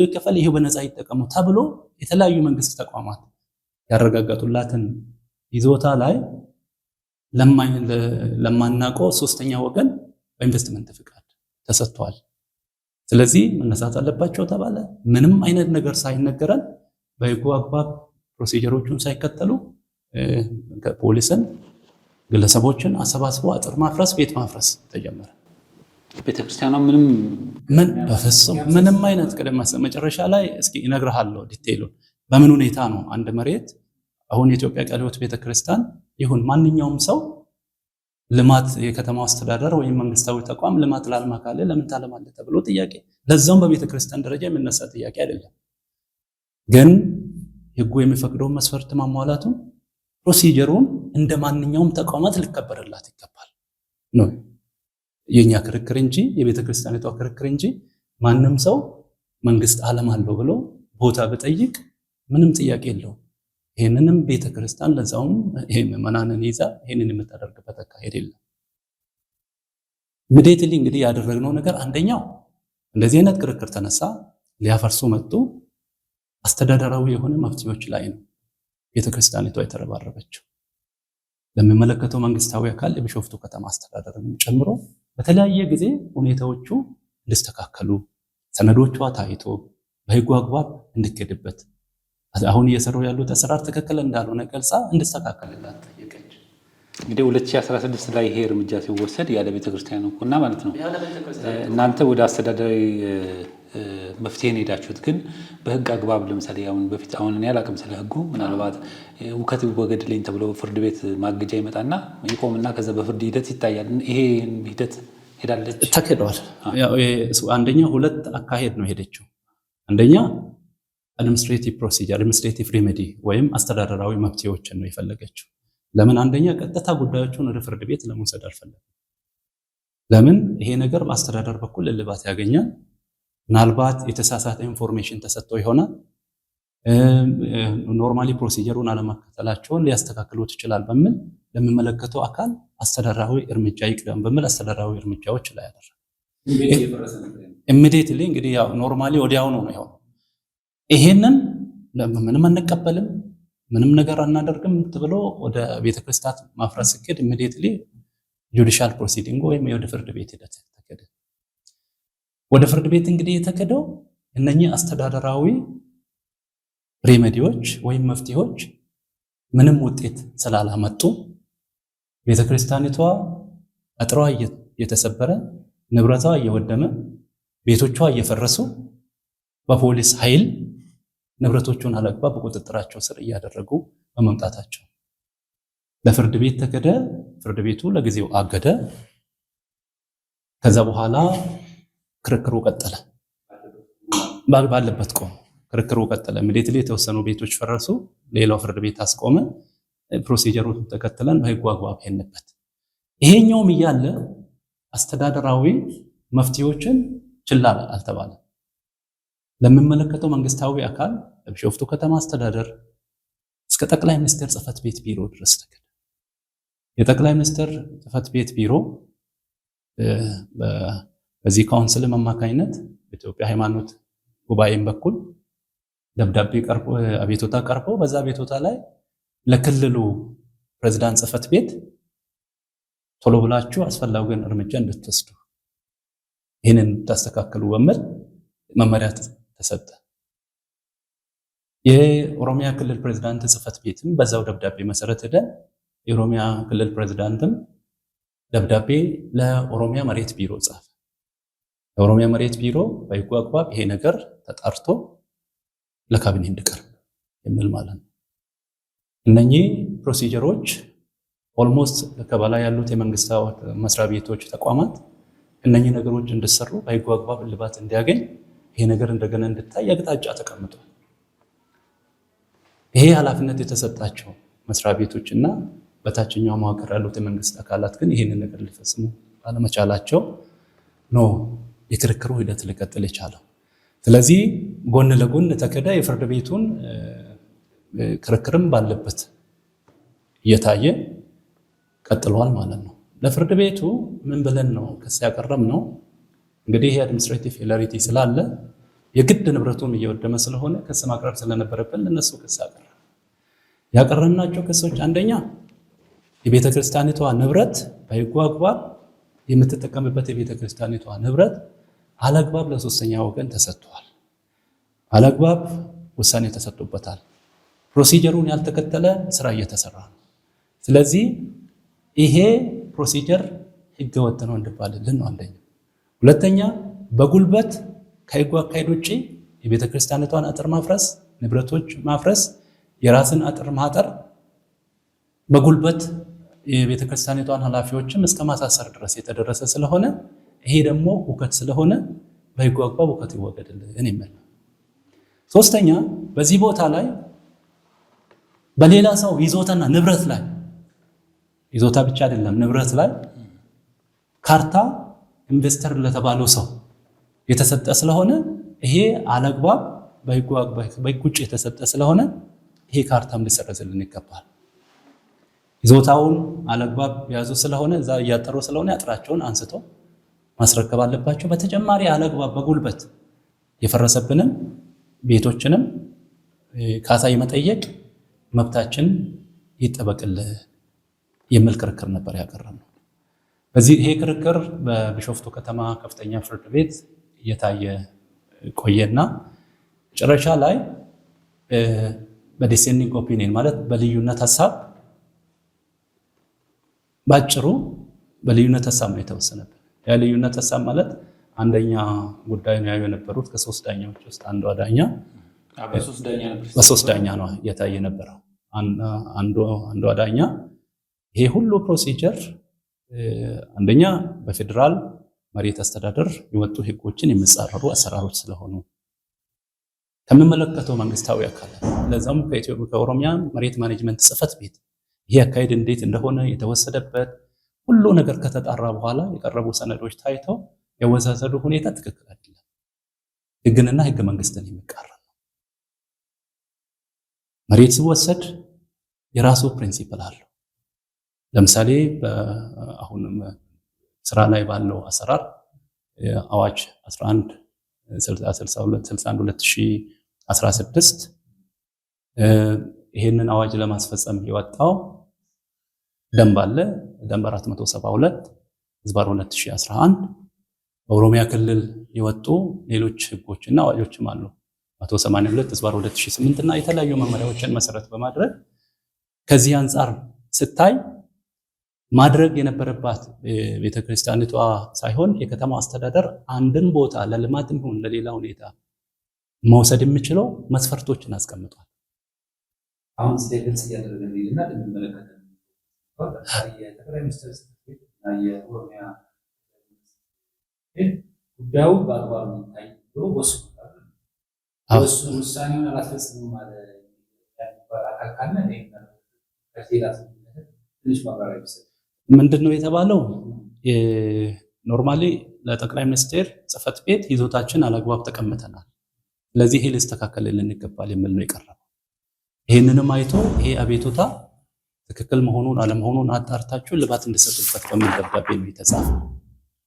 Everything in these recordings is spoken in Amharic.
ይከፈል፣ ይሄው በነፃ ይጠቀሙ ተብሎ የተለያዩ መንግስት ተቋማት ያረጋገጡላትን ይዞታ ላይ ለማናውቀው ሶስተኛ ወገን በኢንቨስትመንት ፍቃድ ተሰጥቷል። ስለዚህ መነሳት አለባቸው ተባለ። ምንም አይነት ነገር ሳይነገረን በህጉ አግባብ ፕሮሲጀሮቹን ሳይከተሉ ፖሊስን ግለሰቦችን አሰባስቦ አጥር ማፍረስ፣ ቤት ማፍረስ ተጀመረ። ቤተክርስቲያኗ ምንም አይነት ቅድመ መጨረሻ ላይ እስኪ እነግርሃለሁ ዲቴይሉን በምን ሁኔታ ነው አንድ መሬት አሁን የኢትዮጵያ ቃለ ሕይወት ቤተክርስቲያን ይሁን ማንኛውም ሰው ልማት የከተማው አስተዳደር ወይም መንግስታዊ ተቋም ልማት ላልማ ካለ ለምን ታለማለህ ተብሎ ጥያቄ ለዛውም በቤተክርስቲያን ደረጃ የሚነሳ ጥያቄ አይደለም። ግን ህጉ የሚፈቅደው መስፈርት ማሟላቱ ፕሮሲጀሩን እንደ ማንኛውም ተቋማት ሊከበርላት ይገባል ነው የኛ ክርክር እንጂ የቤተክርስቲያኒቷ ክርክር እንጂ ማንም ሰው መንግስት አለማለሁ ብሎ ቦታ በጠይቅ ምንም ጥያቄ የለውም። ይሄንንም ቤተክርስቲያን ለዛውም ይሄን መናነን ይዛ ይሄንን የምታደርግበት አካሄድ የለም። ምዴትሊ እንግዲህ ያደረግነው ነገር አንደኛው እንደዚህ አይነት ክርክር ተነሳ፣ ሊያፈርሱ መጡ። አስተዳደራዊ የሆነ መፍትሄዎች ላይ ነው ቤተክርስቲያኒቷ የተረባረበችው። ለሚመለከተው መንግስታዊ አካል የቢሾፍቱ ከተማ አስተዳደርን ጨምሮ በተለያየ ጊዜ ሁኔታዎቹ እንዲስተካከሉ ሰነዶቿ ታይቶ በህጉ አግባብ እንድትሄድበት አሁን እየሰሩ ያሉት አሰራር ትክክል እንዳልሆነ ገልጻ እንድስተካከልላት ጠየቀች። እንግዲህ 2016 ላይ ይሄ እርምጃ ሲወሰድ ያለ ቤተክርስቲያኑ እና ማለት ነው እናንተ ወደ አስተዳደራዊ መፍትሄን ሄዳችሁት። ግን በህግ አግባብ ለምሳሌ አሁን እኔ አላውቅም ስለ ህጉ፣ ምናልባት ውከት ወገድልኝ ተብሎ ፍርድ ቤት ማገጃ ይመጣና ይቆምና ከዛ በፍርድ ሂደት ይታያል። ይሄ ሂደት ሄዳለች ተከደዋል። አንደኛ ሁለት አካሄድ ነው ሄደችው። አንደኛ አድሚኒስትሬቲቭ ፕሮሲጀር አድሚኒስትሬቲቭ ሪሜዲ ወይም አስተዳደራዊ መፍትሄዎችን ነው የፈለገችው። ለምን? አንደኛ ቀጥታ ጉዳዮቹን ወደ ፍርድ ቤት ለመውሰድ አልፈለገም። ለምን? ይሄ ነገር በአስተዳደር በኩል እልባት ያገኛል። ምናልባት የተሳሳተ ኢንፎርሜሽን ተሰጥቶ ይሆናል። ኖርማሊ ፕሮሲጀሩን አለመከተላቸውን ሊያስተካክሉት ይችላል በሚል ለሚመለከተው አካል አስተዳደራዊ እርምጃ ይቅደም በሚል አስተዳደራዊ እርምጃዎች ላይ ያደረገ ኢሚዲየትሊ እንግዲህ ያው ኖርማሊ ወዲያውኑ ነው የሆነው። ይሄንን ምንም አንቀበልም ምንም ነገር አናደርግም ብሎ ወደ ቤተክርስቲያን ማፍረስ ሲሄድ ኢሚዲየትሊ ጁዲሻል ፕሮሲዲንግ ወይም ወደ ፍርድ ቤት ሂደት ተከደ። ወደ ፍርድ ቤት እንግዲህ የተከደው እነኚህ አስተዳደራዊ ሬሜዲዎች ወይም መፍትሄዎች ምንም ውጤት ስላላመጡ ቤተክርስቲያኒቷ አጥሯ እየተሰበረ ንብረቷ እየወደመ ቤቶቿ እየፈረሱ በፖሊስ ኃይል ንብረቶቹን አላግባብ በቁጥጥራቸው ስር እያደረጉ በመምጣታቸው ለፍርድ ቤት ተከደ። ፍርድ ቤቱ ለጊዜው አገደ። ከዛ በኋላ ክርክሩ ቀጠለ። ባለበት ቆመ። ክርክሩ ቀጠለ። ኢሚዲየትሊ የተወሰኑ ቤቶች ፈረሱ። ሌላው ፍርድ ቤት አስቆመ። ፕሮሲጀሩን ተከትለን በህጉ አግባብ ሄድንበት። ይሄኛውም እያለ አስተዳደራዊ መፍትሄዎችን ችላ አልተባለም። ለሚመለከተው መንግስታዊ አካል ለቢሾፍቱ ከተማ አስተዳደር እስከ ጠቅላይ ሚኒስትር ጽህፈት ቤት ቢሮ ድረስ ተከደ። የጠቅላይ ሚኒስትር ጽህፈት ቤት ቢሮ በዚህ ካውንስል አማካኝነት በኢትዮጵያ ሃይማኖት ጉባኤም በኩል ደብዳቤ ቀርቦ አቤቱታ ቀርቦ በዛ አቤቱታ ላይ ለክልሉ ፕሬዝዳንት ጽህፈት ቤት ቶሎ ብላችሁ አስፈላጊውን እርምጃ እንድትወስዱ ይህንን ታስተካክሉ በሚል መመሪያ ተሰጠ። የኦሮሚያ ክልል ፕሬዝዳንት ጽህፈት ቤትም በዛው ደብዳቤ መሰረት ሄደ። የኦሮሚያ ክልል ፕሬዝዳንትም ደብዳቤ ለኦሮሚያ መሬት ቢሮ ጻፈ። ለኦሮሚያ መሬት ቢሮ በህጉ አግባብ ይሄ ነገር ተጣርቶ ለካቢኔ እንዲቀርብ የሚል ማለት ነው። እነኚህ ፕሮሲጀሮች ኦልሞስት ከበላይ ያሉት የመንግስት መስሪያ ቤቶች ተቋማት እነኚህ ነገሮች እንዲሰሩ በህጉ አግባብ እልባት እንዲያገኝ ይሄ ነገር እንደገና እንድታይ አቅጣጫ ተቀምጧል። ይሄ ኃላፊነት የተሰጣቸው መስሪያ ቤቶችና በታችኛው መዋቅር ያሉት የመንግስት አካላት ግን ይሄንን ነገር ሊፈጽሙ ባለመቻላቸው ነው የክርክሩ ሂደት ሊቀጥል የቻለው። ስለዚህ ጎን ለጎን ተከዳ የፍርድ ቤቱን ክርክርም ባለበት እየታየ ቀጥሏል ማለት ነው። ለፍርድ ቤቱ ምን ብለን ነው ክስ ያቀረብ ነው? እንግዲህ ይሄ አድሚኒስትሬቲቭ ፌለሪቲ ስላለ የግድ ንብረቱም እየወደመ ስለሆነ ክስ ማቅረብ ስለነበረብን ለነሱ ክስ ያቀረብናቸው ክሶች አንደኛ የቤተ ክርስቲያኒቷ ንብረት በሕጉ አግባብ የምትጠቀምበት የቤተ ክርስቲያኒቷ ንብረት አለግባብ ለሶስተኛ ወገን ተሰጥቷል። አለግባብ ውሳኔ ተሰጥቶበታል። ፕሮሲጀሩን ያልተከተለ ስራ እየተሰራ ነው። ስለዚህ ይሄ ፕሮሲጀር ህገወጥ ነው እንድባልልን ነው አንደኛ። ሁለተኛ በጉልበት ከሕጉ አካሄድ ውጪ የቤተ ክርስቲያኒቷን አጥር ማፍረስ፣ ንብረቶች ማፍረስ፣ የራስን አጥር ማጠር በጉልበት የቤተ ክርስቲያኒቷን ኃላፊዎችም እስከ ማሳሰር ድረስ የተደረሰ ስለሆነ ይሄ ደግሞ ሁከት ስለሆነ በሕጉ አግባብ ሁከት ይወገድልን የሚል ነው። ሶስተኛ በዚህ ቦታ ላይ በሌላ ሰው ይዞታና ንብረት ላይ ይዞታ ብቻ አይደለም ንብረት ላይ ካርታ ኢንቨስተር ለተባለው ሰው የተሰጠ ስለሆነ ይሄ አለግባብ በሕጉ ውጭ የተሰጠ ስለሆነ ይሄ ካርታም ሊሰረዝልን ይገባል። ይዞታውን አለግባብ ያዙ ስለሆነ እዛ እያጠሩ ስለሆነ አጥራቸውን አንስቶ ማስረከብ አለባቸው። በተጨማሪ አለግባብ በጉልበት የፈረሰብንን ቤቶችንም ካሳ የመጠየቅ መብታችን ይጠበቅልን የሚል ክርክር ነበር ያቀረብነው። በዚህ ይሄ ክርክር በቢሾፍቱ ከተማ ከፍተኛ ፍርድ ቤት እየታየ ቆየና መጨረሻ ላይ በዲሴንዲንግ ኦፒኒየን ማለት በልዩነት ሀሳብ ባጭሩ በልዩነት ሀሳብ ነው የተወሰነበት። ያ ልዩነት ሀሳብ ማለት አንደኛ ጉዳዩን ያዩ የነበሩት ከሶስት ዳኛዎች ውስጥ አንዷ ዳኛ በሶስት ዳኛ ነው የታየ ነበረው። አንዷ ዳኛ ይሄ ሁሉ ፕሮሲጀር አንደኛ በፌዴራል መሬት አስተዳደር የወጡ ህጎችን የሚጻረሩ አሰራሮች ስለሆኑ ከሚመለከተው መንግስታዊ አካላት ለዛም ከኦሮሚያ መሬት ማኔጅመንት ጽሕፈት ቤት ይሄ አካሄድ እንዴት እንደሆነ የተወሰደበት ሁሉ ነገር ከተጣራ በኋላ የቀረቡ ሰነዶች ታይተው የወዛዘዱ ሁኔታ ትክክል አይደለም፣ ህግንና ህገ መንግስትን የሚቃረን ነው። መሬት ሲወሰድ የራሱ ፕሪንሲፕል አለው። ለምሳሌ አሁንም ስራ ላይ ባለው አሰራር አዋጅ 11/2016 ይሄንን አዋጅ ለማስፈጸም የወጣው ደንብ አለ። ደንብ 472/2011 በኦሮሚያ ክልል የወጡ ሌሎች ህጎችና አዋጆችም አሉ። 182/2008 እና የተለያዩ መመሪያዎችን መሰረት በማድረግ ከዚህ አንጻር ስታይ ማድረግ የነበረባት ቤተክርስቲያኒቷ ሳይሆን የከተማው አስተዳደር አንድን ቦታ ለልማትም ይሁን ለሌላ ሁኔታ መውሰድ የሚችለው መስፈርቶችን አስቀምጧል። አሁን ሲገልጽ ያደረገልና ለሚመለከተው የጠቅላይ ሚኒስትር ጽሕፈት ቤት እና የኦሮሚያ ጉዳዩ በአግባቡ ይታይ ብሎ ወስኗል። እሱን ውሳኔውን አላስፈጽምም ማለት ያባራ አካልና ከሌላ ትንሽ ማብራሪያ ይሰጥ። ምንድነው የተባለው? ኖርማሊ ለጠቅላይ ሚኒስትር ጽሕፈት ቤት ይዞታችን አላግባብ ተቀምጠናል፣ ስለዚህ ይሄ ሊስተካከልልን ይገባል የሚል ነው የቀረበው። ይሄንንም አይቶ ይሄ አቤቱታ ትክክል መሆኑን አለመሆኑን አጣርታችሁ ልባት እንድሰጡበት በሚል ደብዳቤ ነው የተጻፈው።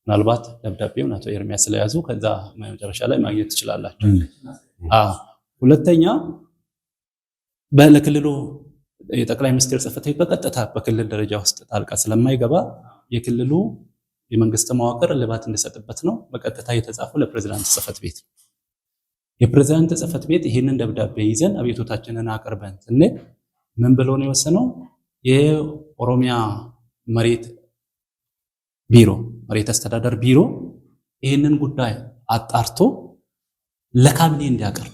ምናልባት ደብዳቤውን አቶ ኤርሚያስ ስለያዙ ከዛ መጨረሻ ላይ ማግኘት ትችላላችሁ። ሁለተኛ ለክልሉ የጠቅላይ ሚኒስትር ጽሕፈት ቤት በቀጥታ በክልል ደረጃ ውስጥ ጣልቃ ስለማይገባ የክልሉ የመንግስት መዋቅር ልባት እንዲሰጥበት ነው በቀጥታ የተጻፈው ለፕሬዝዳንት ጽሕፈት ቤት። የፕሬዝዳንት ጽሕፈት ቤት ይህንን ደብዳቤ ይዘን አቤቱታችንን አቅርበን ስንል ምን ብሎ ነው የወሰነው? የኦሮሚያ መሬት አስተዳደር ቢሮ ይህንን ጉዳይ አጣርቶ ለካቢኔ እንዲያቀርብ።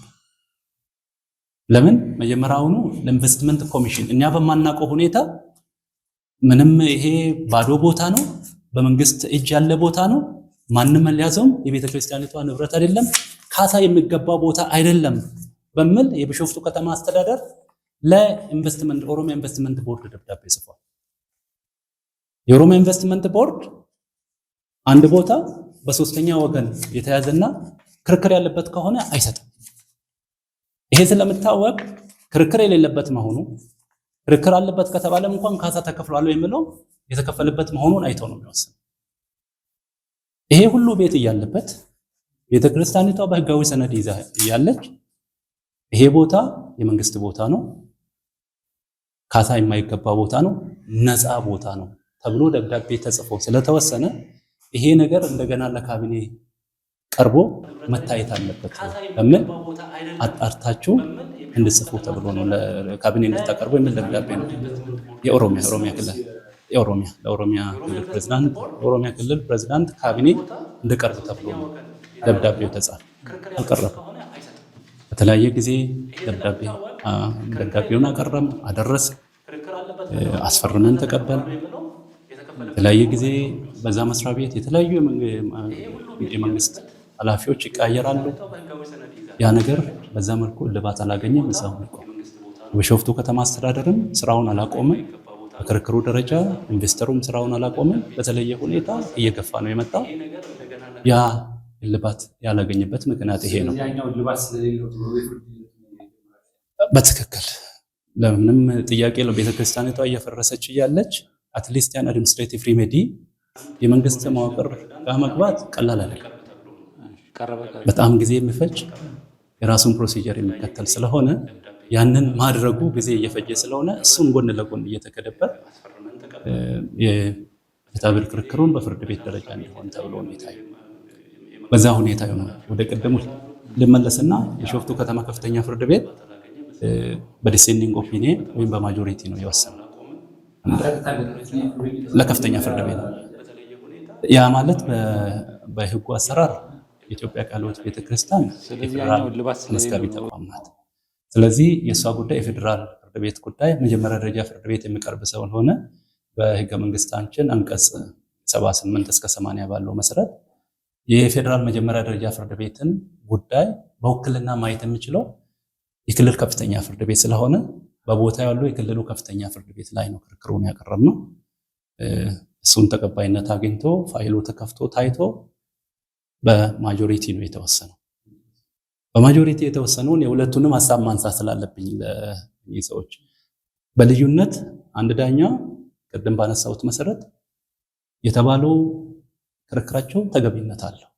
ለምን መጀመሪያውኑ ለኢንቨስትመንት ኮሚሽን እኛ በማናውቀው ሁኔታ ምንም ይሄ ባዶ ቦታ ነው፣ በመንግስት እጅ ያለ ቦታ ነው፣ ማንም አልያዘውም፣ የቤተ ክርስቲያኒቷ ንብረት አይደለም፣ ካሳ የሚገባው ቦታ አይደለም በሚል የቢሾፍቱ ከተማ አስተዳደር ለኢንቨስትመንት ኦሮሚያ ኢንቨስትመንት ቦርድ ደብዳቤ ጽፏል። የኦሮሚያ ኢንቨስትመንት ቦርድ አንድ ቦታ በሶስተኛ ወገን የተያዘና ክርክር ያለበት ከሆነ አይሰጥም። ይሄ ስለምታወቅ ክርክር የሌለበት መሆኑ ክርክር አለበት ከተባለም እንኳን ካሳ ተከፍሏል የሚለው የተከፈለበት መሆኑን አይተው ነው የሚወስነው። ይሄ ሁሉ ቤት እያለበት ቤተክርስቲያኒቷ በህጋዊ ሰነድ ይዛ ያለች ይሄ ቦታ የመንግስት ቦታ ነው፣ ካሳ የማይገባ ቦታ ነው፣ ነፃ ቦታ ነው ተብሎ ደብዳቤ ተጽፎ ስለተወሰነ ይሄ ነገር እንደገና ለካቢኔ ቀርቦ መታየት አለበት። ለምን አጣርታችሁ እንድጽፉ ተብሎ ነው ለካቢኔ እንድታቀርቡ የሚል ደብዳቤ ነው። ለኦሮሚያ ክልል ፕሬዝዳንት ካቢኔ እንድቀርብ ተብሎ ነው ደብዳቤው ተጻፈ። አልቀረበም። በተለያየ ጊዜ ደብዳቤውን አቀረም አደረስ አስፈርመን ተቀበል። በተለያየ ጊዜ በዛ መስሪያ ቤት የተለያዩ የመንግስት ኃላፊዎች ይቀያየራሉ። ያ ነገር በዛ መልኩ እልባት አላገኘም። እዛው ነው። የቢሾፍቱ ከተማ አስተዳደርም ስራውን አላቆመም። በክርክሩ ደረጃ ኢንቨስተሩም ስራውን አላቆመም። በተለየ ሁኔታ እየገፋ ነው የመጣው። ያ እልባት ያላገኘበት ምክንያት ይሄ ነው። በትክክል ለምንም ጥያቄ ነው። ቤተክርስቲያኒቷ እየፈረሰች እያለች አትሊስት ያን አድሚኒስትሬቲቭ ሪሜዲ የመንግስት መዋቅር ጋር መግባት ቀላል አይደለም። በጣም ጊዜ የሚፈጅ የራሱን ፕሮሲጀር የሚከተል ስለሆነ ያንን ማድረጉ ጊዜ እየፈጀ ስለሆነ እሱን ጎን ለጎን እየተከደበት የፍትሐብሔር ክርክሩን በፍርድ ቤት ደረጃ እንዲሆን ተብሎ ነው የታየው። በዛ ሁኔታ ነው ወደ ቀደሙ ልመለስና የቢሾፍቱ ከተማ ከፍተኛ ፍርድ ቤት በዲሴንዲንግ ኦፒኒየን ወይም በማጆሪቲ ነው የወሰነው ለከፍተኛ ፍርድ ቤት። ያ ማለት በህጉ አሰራር የኢትዮጵያ ቃለ ሕይወት ቤተክርስቲያን የፌዴራል መስጋቢ ተቋም ናት። ስለዚህ የእሷ ጉዳይ የፌዴራል ፍርድ ቤት ጉዳይ መጀመሪያ ደረጃ ፍርድ ቤት የሚቀርብ ስለሆነ በህገ መንግስታችን አንቀጽ 78 እስከ 80 ባለው መሰረት የፌዴራል መጀመሪያ ደረጃ ፍርድ ቤትን ጉዳይ በውክልና ማየት የሚችለው የክልል ከፍተኛ ፍርድ ቤት ስለሆነ በቦታ ያለው የክልሉ ከፍተኛ ፍርድ ቤት ላይ ነው ክርክሩን ያቀረብነው። እሱን ተቀባይነት አግኝቶ ፋይሉ ተከፍቶ ታይቶ በማጆሪቲ ነው የተወሰነው። በማጆሪቲ የተወሰነውን የሁለቱንም ሀሳብ ማንሳት ስላለብኝ ለዚህ ሰዎች በልዩነት አንድ ዳኛ ቅድም ባነሳሁት መሰረት የተባለው ክርክራቸው ተገቢነት አለው፣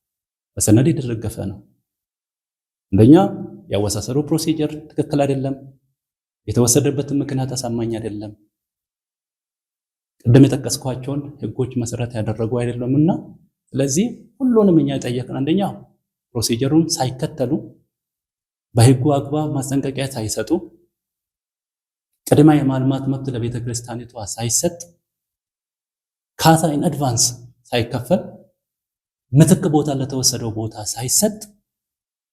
በሰነድ የተደገፈ ነው። አንደኛ ያወሳሰሩ ፕሮሲጀር ትክክል አይደለም፣ የተወሰደበትን ምክንያት አሳማኝ አይደለም፣ ቅድም የጠቀስኳቸውን ህጎች መሰረት ያደረጉ አይደለምና ስለዚህ ሁሉንም እኛ ጠየቅን። አንደኛ ፕሮሲጀሩን ሳይከተሉ በህጉ አግባብ ማስጠንቀቂያ ሳይሰጡ ቅድማ የማልማት መብት ለቤተ ክርስቲያኒቷ ሳይሰጥ ካሳ ኢን አድቫንስ ሳይከፈል ምትክ ቦታ ለተወሰደው ቦታ ሳይሰጥ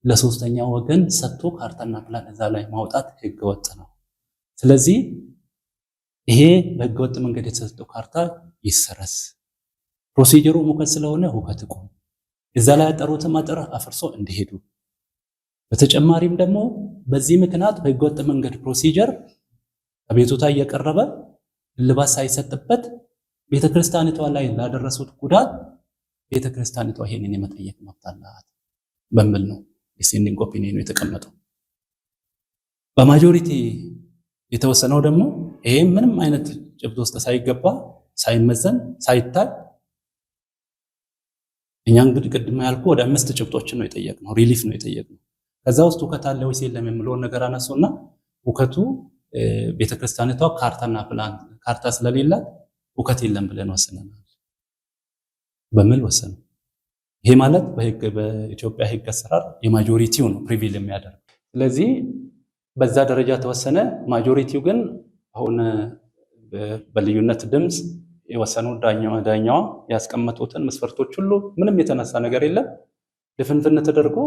ለሶስተኛ ወገን ሰጥቶ ካርታና ፕላን እዛ ላይ ማውጣት ህገወጥ ነው። ስለዚህ ይሄ በህገወጥ መንገድ የተሰጠው ካርታ ይሰረዝ፣ ፕሮሲጀሩ ሙከት ስለሆነ ሁከት ይቁም፣ እዛ ላይ ያጠሩትም አጥር አፍርሶ እንዲሄዱ። በተጨማሪም ደግሞ በዚህ ምክንያት በህገወጥ መንገድ ፕሮሲጀር አቤቱታ እየቀረበ እልባት ሳይሰጥበት ቤተክርስቲያኒቷ ላይ ላደረሱት ጉዳት ቤተክርስቲያኒቷ ይሄንን የመጠየቅ መብት አላት በሚል ነው ዲሴንዲንግ ኦፒኒየን የተቀመጠው። በማጆሪቲ የተወሰነው ደግሞ ይሄ ምንም አይነት ጭብጥ ውስጥ ሳይገባ ሳይመዘን ሳይታይ እኛ እንግዲህ ቅድም ያልኩ ወደ 5 ጭብጦችን ነው የጠየቅነው፣ ሪሊፍ ነው የጠየቅነው። ከዛ ውስጥ ሁከት አለ ወይስ የለም የሚለውን ነገር አነሱና ሁከቱ ቤተክርስቲያኒቷ ካርታና ፕላን ካርታ ስለሌላት ሁከት የለም ብለን ወሰነናል በሚል ወሰነ። ይሄ ማለት በኢትዮጵያ ህግ አሰራር የማጆሪቲው ነው ፕሪቪል የሚያደርግ። ስለዚህ በዛ ደረጃ ተወሰነ። ማጆሪቲው ግን አሁን በልዩነት ድምፅ የወሰነው ዳኛዋ ያስቀመጡትን መስፈርቶች ሁሉ ምንም የተነሳ ነገር የለም ድፍንፍን ተደርጎ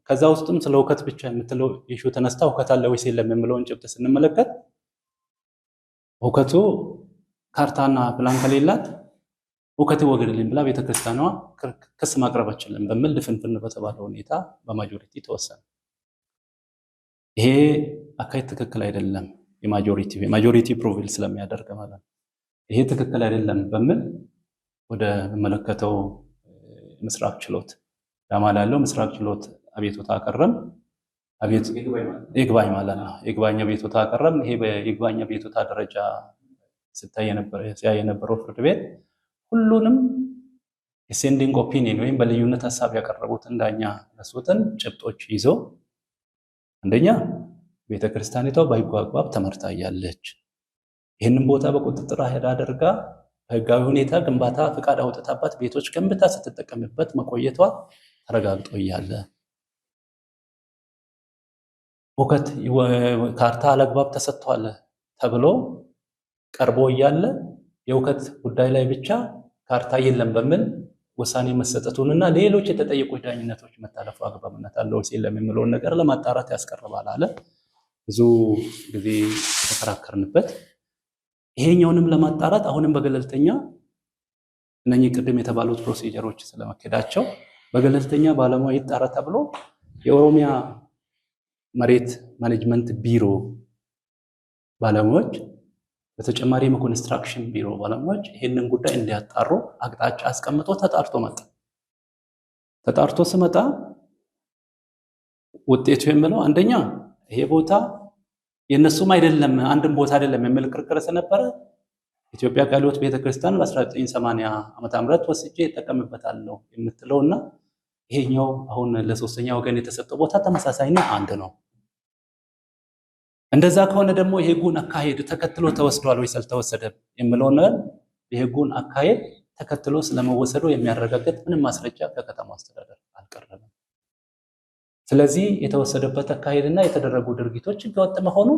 ከዛ ውስጥም ስለ ሁከት ብቻ የምትለው ኢሹ ተነስታ ሁከት አለ ወይስ የለም የሚለውን ጭብጥ ስንመለከት ሁከቱ ካርታና ፕላን ከሌላት ሁከት ይወገድልኝ ብላ ቤተክርስቲያኗ ክስ ማቅረብ አትችልም በሚል ድፍንፍን በተባለ ሁኔታ በማጆሪቲ ተወሰነ። ይሄ አካሄድ ትክክል አይደለም፣ የማጆሪቲ ፕሮቪል ስለሚያደርግ ማለት ነው። ይሄ ትክክል አይደለም በሚል ወደ መመለከተው ምስራቅ ችሎት ዳማላ ያለው ምስራቅ ችሎት አቤቱታ አቀረም። ይግባኝ ማለት ነው። ይግባኝ አቤቱታ አቀረም። ይሄ በይግባኝ አቤቱታ ደረጃ ሲያይ የነበረው ፍርድ ቤት ሁሉንም ዲሴንዲንግ ኦፒኒየን ወይም በልዩነት ሀሳብ ያቀረቡትን ዳኛ ነሱትን ጭብጦች ይዞ አንደኛ ቤተክርስቲያኒቷ በሕጉ አግባብ ተመርታ እያለች ይህንን ቦታ በቁጥጥር አድርጋ በሕጋዊ ሁኔታ ግንባታ ፍቃድ አውጥታባት ቤቶች ገንብታ ስትጠቀምበት መቆየቷ ተረጋግጦ እያለ ሁከት ካርታ አለግባብ ተሰጥቷል ተብሎ ቀርቦ እያለ የሁከት ጉዳይ ላይ ብቻ ካርታ የለም በሚል ውሳኔ መሰጠቱንና ሌሎች የተጠየቁ ዳኝነቶች መታለፉ አግባብነት አለው የለም የሚለውን ነገር ለማጣራት ያስቀርባል አለ። ብዙ ጊዜ ተከራከርንበት። ይሄኛውንም ለማጣራት አሁንም በገለልተኛ እነኚህ ቅድም የተባሉት ፕሮሲጀሮች ስለመከዳቸው በገለልተኛ ባለሙያ ይጣራ ተብሎ የኦሮሚያ መሬት ማኔጅመንት ቢሮ ባለሙያዎች በተጨማሪም ኮንስትራክሽን ቢሮ ባለሙያዎች ይሄንን ጉዳይ እንዲያጣሩ አቅጣጫ አስቀምጦ ተጣርቶ መጣ። ተጣርቶ ስመጣ ውጤቱ የሚለው አንደኛ ይሄ ቦታ የነሱም አይደለም አንድም ቦታ አይደለም የሚል ክርክር ስለነበረ ኢትዮጵያ ቃለ ሕይወት ቤተክርስቲያን በ1980 ዓመተ ምህረት ወስጄ እጠቀምበታለሁ የምትለውና ይሄኛው አሁን ለሶስተኛ ወገን የተሰጠው ቦታ ተመሳሳይና አንድ ነው። እንደዛ ከሆነ ደግሞ የሕጉን አካሄድ ተከትሎ ተወስዷል ወይስ አልተወሰደም የሚለው ነገር የሕጉን አካሄድ ተከትሎ ስለመወሰዱ የሚያረጋግጥ ምንም ማስረጃ ከከተማው አስተዳደር አልቀረበም። ስለዚህ የተወሰደበት አካሄድና የተደረጉ ድርጊቶች ህገወጥ መሆኑ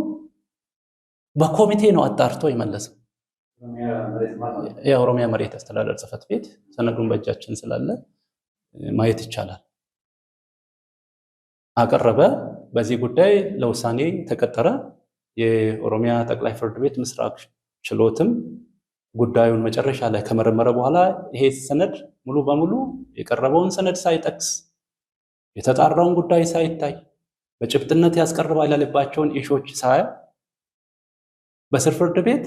በኮሚቴ ነው አጣርቶ የመለሰው። የኦሮሚያ መሬት አስተዳደር ጽሕፈት ቤት ሰነዱን በእጃችን ስላለ ማየት ይቻላል። አቀረበ። በዚህ ጉዳይ ለውሳኔ ተቀጠረ። የኦሮሚያ ጠቅላይ ፍርድ ቤት ምስራቅ ችሎትም ጉዳዩን መጨረሻ ላይ ከመረመረ በኋላ ይሄ ሰነድ ሙሉ በሙሉ የቀረበውን ሰነድ ሳይጠቅስ የተጣራውን ጉዳይ ሳይታይ በጭብጥነት ያስቀርባል ያለባቸውን ኢሾች ሳይ በስር ፍርድ ቤት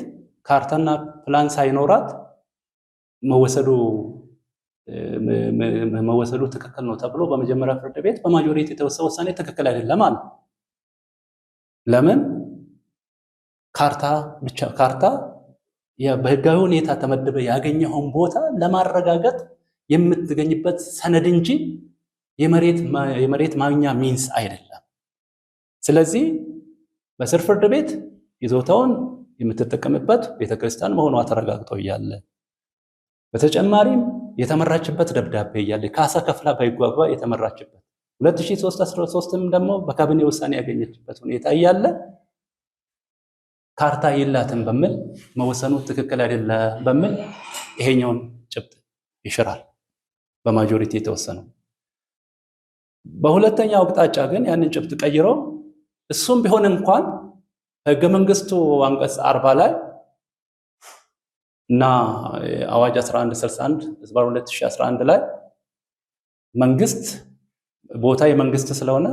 ካርታና ፕላን ሳይኖራት መወሰዱ ትክክል ነው ተብሎ በመጀመሪያ ፍርድ ቤት በማጆሪቲ የተወሰነ ውሳኔ ትክክል አይደለም አለ። ለምን? ካርታ በህጋዊ ሁኔታ ተመድበ ያገኘውን ቦታ ለማረጋገጥ የምትገኝበት ሰነድ እንጂ የመሬት ማግኛ ሚንስ አይደለም። ስለዚህ በስር ፍርድ ቤት ይዞታውን የምትጠቀምበት ቤተክርስቲያን መሆኗ ተረጋግጦ እያለ በተጨማሪም የተመራችበት ደብዳቤ እያለ ካሳ ከፍላ በይጓጓ የተመራችበት 2013ም ደግሞ በካቢኔ ውሳኔ ያገኘችበት ሁኔታ እያለ ካርታ የላትም በሚል መወሰኑ ትክክል አይደለም በሚል ይሄኛውን ጭብጥ ይሽራል በማጆሪቲ የተወሰነው። በሁለተኛው አቅጣጫ ግን ያንን ጭብጥ ቀይሮ እሱም ቢሆን እንኳን ህገ መንግስቱ አንቀጽ 40 ላይ እና አዋጅ 1161/2011 ላይ መንግስት ቦታ የመንግስት ስለሆነ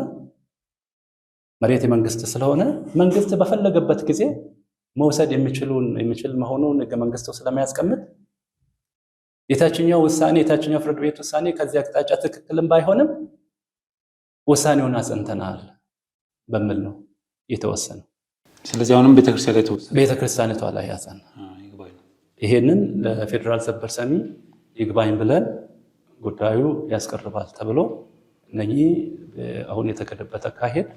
መሬት የመንግስት ስለሆነ መንግስት በፈለገበት ጊዜ መውሰድ የሚችል መሆኑን ህገ መንግስቱ ስለሚያስቀምጥ የታችኛው ፍርድ ቤት ውሳኔ ከዚህ አቅጣጫ ትክክልም ባይሆንም ውሳኔውን አጽንተናል በሚል ነው የተወሰነው። ስለዚህ አሁንም ቤተክርስቲያኒቷ ላይ ያጸና ይሄንን ለፌዴራል ሰበር ሰሚ ይግባኝ ብለን ጉዳዩ ያስቀርባል ተብሎ እነኚህ አሁን የተከደበት አካሄድ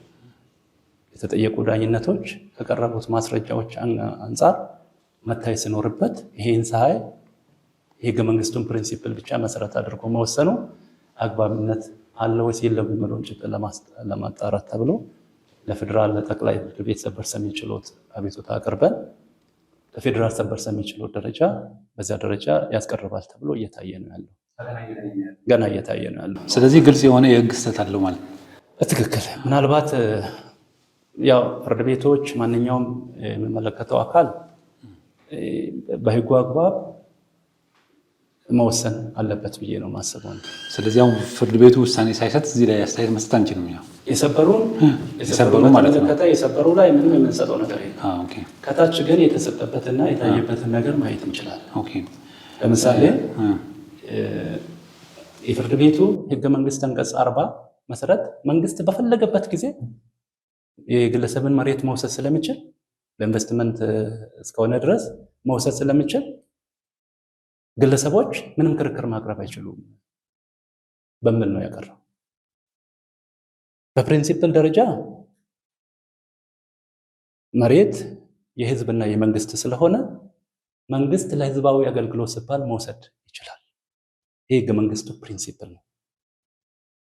የተጠየቁ ዳኝነቶች ከቀረቡት ማስረጃዎች አንጻር መታየት ሲኖርበት ይሄን ሳይ የህገ መንግስቱን ፕሪንሲፕል ብቻ መሰረት አድርጎ መወሰኑ አግባብነት አለው ወይስ የለም የሚለውን ጭብጥ ለማጣራት ተብሎ ለፌዴራል ጠቅላይ ፍርድ ቤት ሰበር ሰሚ ችሎት አቤቱታ አቅርበን ለፌዴራል ሰበር ሰሚ ችሎት ደረጃ በዛ ደረጃ ያስቀርባል ተብሎ እየታየ ነው ያለው። ገና እየታየ ነው ያለው። ስለዚህ ግልጽ የሆነ የህግ ስህተት አለው ማለት ነው። በትክክል ምናልባት ያው ፍርድ ቤቶች ማንኛውም የሚመለከተው አካል በህጉ አግባብ መወሰን አለበት ብዬ ነው ማስበው። ስለዚህ አሁን ፍርድ ቤቱ ውሳኔ ሳይሰጥ እዚህ ላይ አስተያየት መስጠት አንችልም። ያው የሰበሩ ማለት ነው። የሰበሩ ላይ ምንም የምንሰጠው ነገር የለም። ከታች ግን የተሰጠበትና የታየበትን ነገር ማየት እንችላለን። ለምሳሌ የፍርድ ቤቱ ህገ መንግስት አንቀጽ 40 መሰረት መንግስት በፈለገበት ጊዜ የግለሰብን መሬት መውሰድ ስለሚችል በኢንቨስትመንት እስከሆነ ድረስ መውሰድ ስለሚችል ግለሰቦች ምንም ክርክር ማቅረብ አይችሉም በሚል ነው ያቀረው። በፕሪንሲፕል ደረጃ መሬት የህዝብና የመንግስት ስለሆነ መንግስት ለህዝባዊ አገልግሎት ሲባል መውሰድ ይችላል። ይህ ህገ መንግስቱ ፕሪንሲፕል ነው።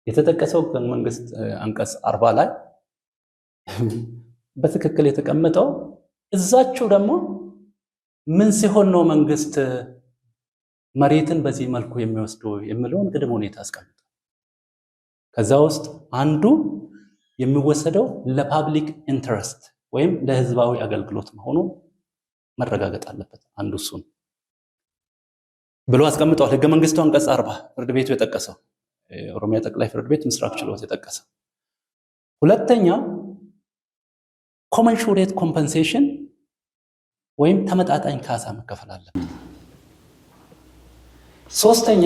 የተጠቀሰው ህገ መንግስት አንቀጽ 40 ላይ በትክክል የተቀመጠው እዛቸው ደግሞ ምን ሲሆን ነው መንግስት መሬትን በዚህ መልኩ የሚወስደው የሚለውን ቅድመ ሁኔታ አስቀምጧል። ከዛ ውስጥ አንዱ የሚወሰደው ለፓብሊክ ኢንተረስት ወይም ለህዝባዊ አገልግሎት መሆኑ መረጋገጥ አለበት። አንዱ እሱን ብሎ አስቀምጧል። ህገ መንግስቱ አንቀጽ 40 ፍርድ ቤቱ የጠቀሰው ኦሮሚያ ጠቅላይ ፍርድ ቤት ምስራቅ ችሎት የጠቀሰው። ሁለተኛ ኮመንሹሬት ኮምፐንሴሽን ወይም ተመጣጣኝ ካሳ መከፈል አለበት። ሶስተኛ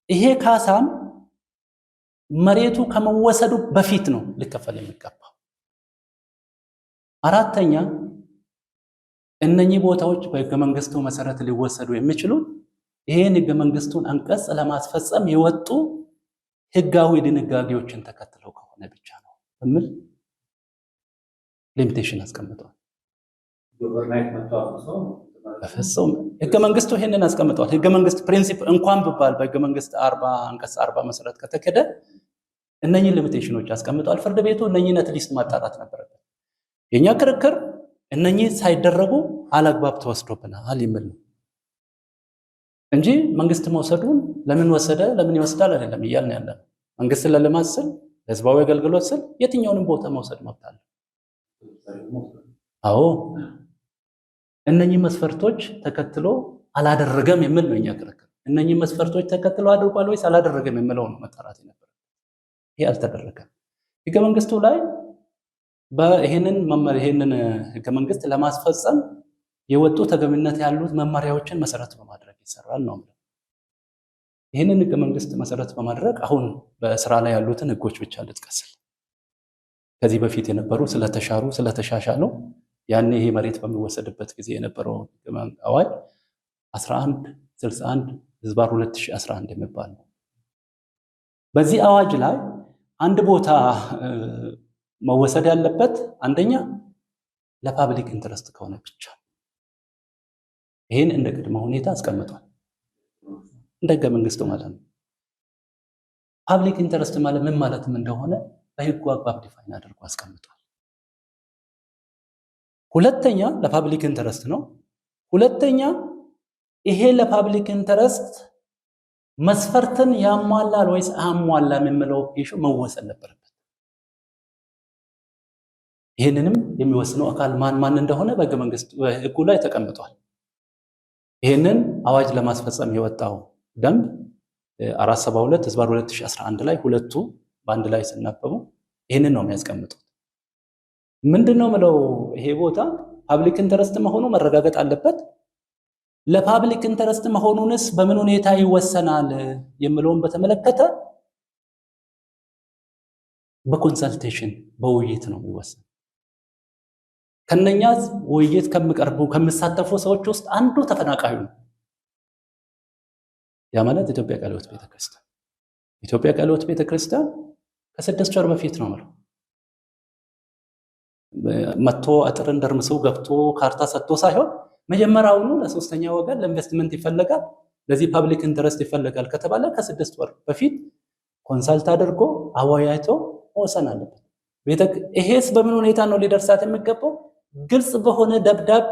ይሄ ካሳም መሬቱ ከመወሰዱ በፊት ነው ሊከፈል የሚገባው። አራተኛ እነኚህ ቦታዎች በህገ መንግስቱ መሰረት ሊወሰዱ የሚችሉት ይሄን ህገ መንግስቱን አንቀጽ ለማስፈጸም የወጡ ህጋዊ ድንጋጌዎችን ተከትለው ከሆነ ብቻ ነው በሚል ሊሚቴሽን አስቀምጧል። በፍጹም ህገ መንግስቱ ይሄንን አስቀምጧል። ህገ መንግስት ፕሪንሲፕል እንኳን ቢባል በህገ መንግስት 40 አንቀጽ 40 መሰረት ከተከደ እነኚህ ሊሚቴሽኖች አስቀምጧል። ፍርድ ቤቱ እነኚህን አትሊስት ማጣራት ነበረበት። የኛ ክርክር እነኚህ ሳይደረጉ አላግባብ ተወስዶብናል የሚል ነው እንጂ መንግስት መውሰዱን ለምን ወሰደ ለምን ይወስዳል አይደለም እያልን ያለነው። መንግስት ለልማት ስል ለህዝባዊ አገልግሎት ስል የትኛውንም ቦታ መውሰድ መብት አለው። አዎ እነኚህ መስፈርቶች ተከትሎ አላደረገም የሚል ነው የኛ ክርክር። እነኚህ መስፈርቶች ተከትሎ አድርጓል ወይስ አላደረገም የሚለው ነው መጣራት የነበረው። ይሄ አልተደረገም። ህገ መንግስቱ ላይ ይሄንን ህገ መንግስት ለማስፈጸም የወጡ ተገቢነት ያሉት መመሪያዎችን መሰረት በማድረግ ይሰራል ነው። ይሄንን ህገ መንግስት መሰረት በማድረግ አሁን በስራ ላይ ያሉትን ህጎች ብቻ ልጥቀስል። ከዚህ በፊት የነበሩ ስለተሻሩ ስለተሻሻሉ ያኔ ይሄ መሬት በሚወሰድበት ጊዜ የነበረው አዋጅ 1161/2011 የሚባል ነው። በዚህ አዋጅ ላይ አንድ ቦታ መወሰድ ያለበት አንደኛ ለፓብሊክ ኢንተረስት ከሆነ ብቻ። ይሄን እንደ ቅድመ ሁኔታ አስቀምጧል። እንደ ህገ መንግስቱ ማለት ነው። ፓብሊክ ኢንተረስት ማለት ምን ማለትም እንደሆነ በህጉ አግባብ ዲፋይን አድርጎ አስቀምጧል። ሁለተኛ ለፓብሊክ ኢንተረስት ነው። ሁለተኛ ይሄ ለፓብሊክ ኢንተረስት መስፈርትን ያሟላል ወይስ አያሟላም የሚለው ኢሹ መወሰን ነበረበት። ይሄንንም የሚወስነው አካል ማን እንደሆነ በህገ መንግስቱ በህጉ ላይ ተቀምጧል። ይሄንን አዋጅ ለማስፈጸም የወጣው ደንብ 472/2011 ላይ ሁለቱ በአንድ ላይ ሲነበቡ ይሄንን ነው የሚያስቀምጡት። ምንድነው ምለው ይሄ ቦታ ፓብሊክ ኢንተረስት መሆኑ መረጋገጥ አለበት። ለፓብሊክ ኢንተረስት መሆኑንስ በምን ሁኔታ ይወሰናል የሚለውን በተመለከተ በኮንሰልቴሽን በውይይት ነው የሚወሰን። ከነኛ ውይይት ከሚሳተፉ ሰዎች ውስጥ አንዱ ተፈናቃዩ ነው። ያ ማለት ኢትዮጵያ ቃለ ሕይወት ቤተክርስቲያን። ኢትዮጵያ ቃለ ሕይወት ቤተክርስቲያን ከ6 ወር በፊት ነው ማለት መጥቶ አጥርን ደርምሰው ገብቶ ካርታ ሰጥቶ ሳይሆን መጀመሪያውኑ ለሶስተኛ ወገን ለኢንቨስትመንት ይፈልጋል፣ ለዚህ ፐብሊክ ኢንተረስት ይፈልጋል ከተባለ ከ6 ወር በፊት ኮንሳልት አድርጎ አወያይቶ መወሰን አለበት። ይሄስ በምን ሁኔታ ነው ሊደርሳት የሚገባው? ግልጽ በሆነ ደብዳቤ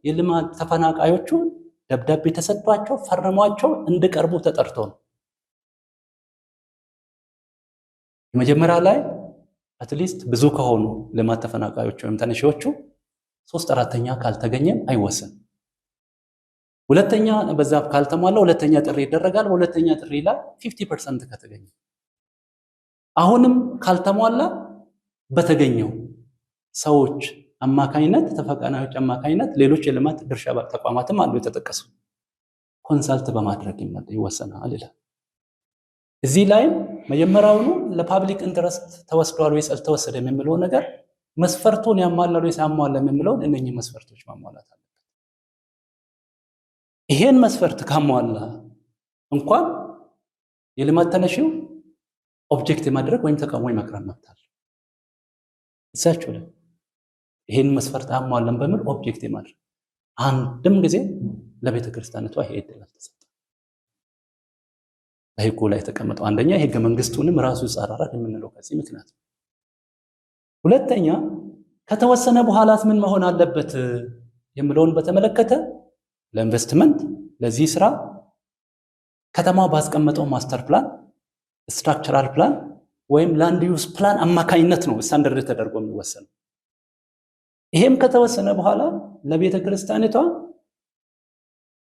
የልማት ተፈናቃዮቹ ደብዳቤ ተሰጥቷቸው ፈርሟቸው እንዲቀርቡ ተጠርቶ ነው። የመጀመሪያ ላይ አትሊስት ብዙ ከሆኑ ልማት ተፈናቃዮቹ ወይም ተነሺዎቹ 3/4 ካልተገኘም አይወሰንም። ሁለተኛ በዛ ካልተሟላ ሁለተኛ ጥሪ ይደረጋል። ሁለተኛ ጥሪ ላይ 50% ከተገኘ አሁንም ካልተሟላ በተገኘው ሰዎች አማካይነት ተፈናቃዮች አማካይነት ሌሎች የልማት ድርሻ ተቋማትም አሉ የተጠቀሱ ኮንሳልት በማድረግ ይወሰናል ይላል። እዚህ ላይ መጀመሪያውኑ ለፓብሊክ ኢንተረስት ተወስዷል ወይስ አልተወሰደም የሚለው ነገር መስፈርቱን ያሟላል ወይስ አያሟላም የሚለው እነኚህ መስፈርቶች ማሟላት አለበት። ይሄን መስፈርት ካሟላ እንኳን የልማት ተነሺው ኦብጀክት የማድረግ ወይም ተቃውሞ የማቅረብ መብት አለ። እዛቸው ላይ ይሄን መስፈርት አሟላን በሚል ኦብጀክት የማድረግ አንድም ጊዜ ለቤተ ክርስቲያኒቷ ይሄ እድል አልተሰጠም። በሕጉ ላይ የተቀመጠው አንደኛ የሕገ መንግስቱንም ራሱ ይጻረራል የምንለው ከዚህ ምክንያት ነው። ሁለተኛ ከተወሰነ በኋላስ ምን መሆን አለበት የሚለውን በተመለከተ ለኢንቨስትመንት ለዚህ ስራ ከተማው ባስቀመጠው ማስተር ፕላን፣ ስትራክቸራል ፕላን ወይም ላንድ ዩዝ ፕላን አማካኝነት ነው ስታንዳርድ ተደርጎ የሚወሰነው። ይሄም ከተወሰነ በኋላ ለቤተ ክርስቲያኒቷ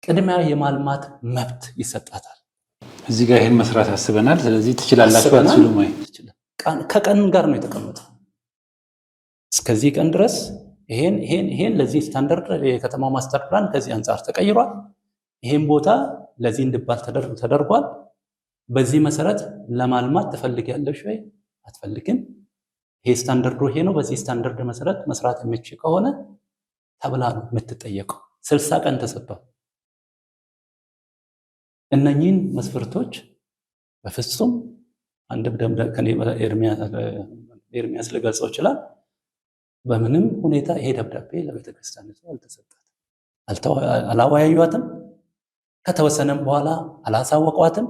ቅድሚያ የማልማት መብት ይሰጣታል። እዚህ ጋር ይሄን መስራት አስበናል፣ ስለዚህ ትችላላችሁ አትችሉም ወይ? ከቀን ጋር ነው የተቀመጠው። እስከዚህ ቀን ድረስ ይሄን ለዚህ ስታንዳርድ የከተማው ማስተር ፕላን ከዚህ አንጻር ተቀይሯል። ይሄን ቦታ ለዚህ እንዲባል ተደርጓል። በዚህ መሰረት ለማልማት ትፈልጊያለሽ ወይ አትፈልግም? ይሄ ስታንዳርዱ ይሄ ነው። በዚህ ስታንዳርድ መሰረት መስራት የምትችል ከሆነ ተብላ ነው የምትጠየቀው። 60 ቀን ተሰጥቷል። እነኚህን መስፈርቶች በፍጹም አንድ ኤርሚያስ ሊገልጸው ይችላል። በምንም ሁኔታ ይሄ ደብዳቤ ለቤተ ክርስቲያኒቱ አልተሰጣትም፣ አላወያዩአትም። ከተወሰነም በኋላ አላሳወቋትም።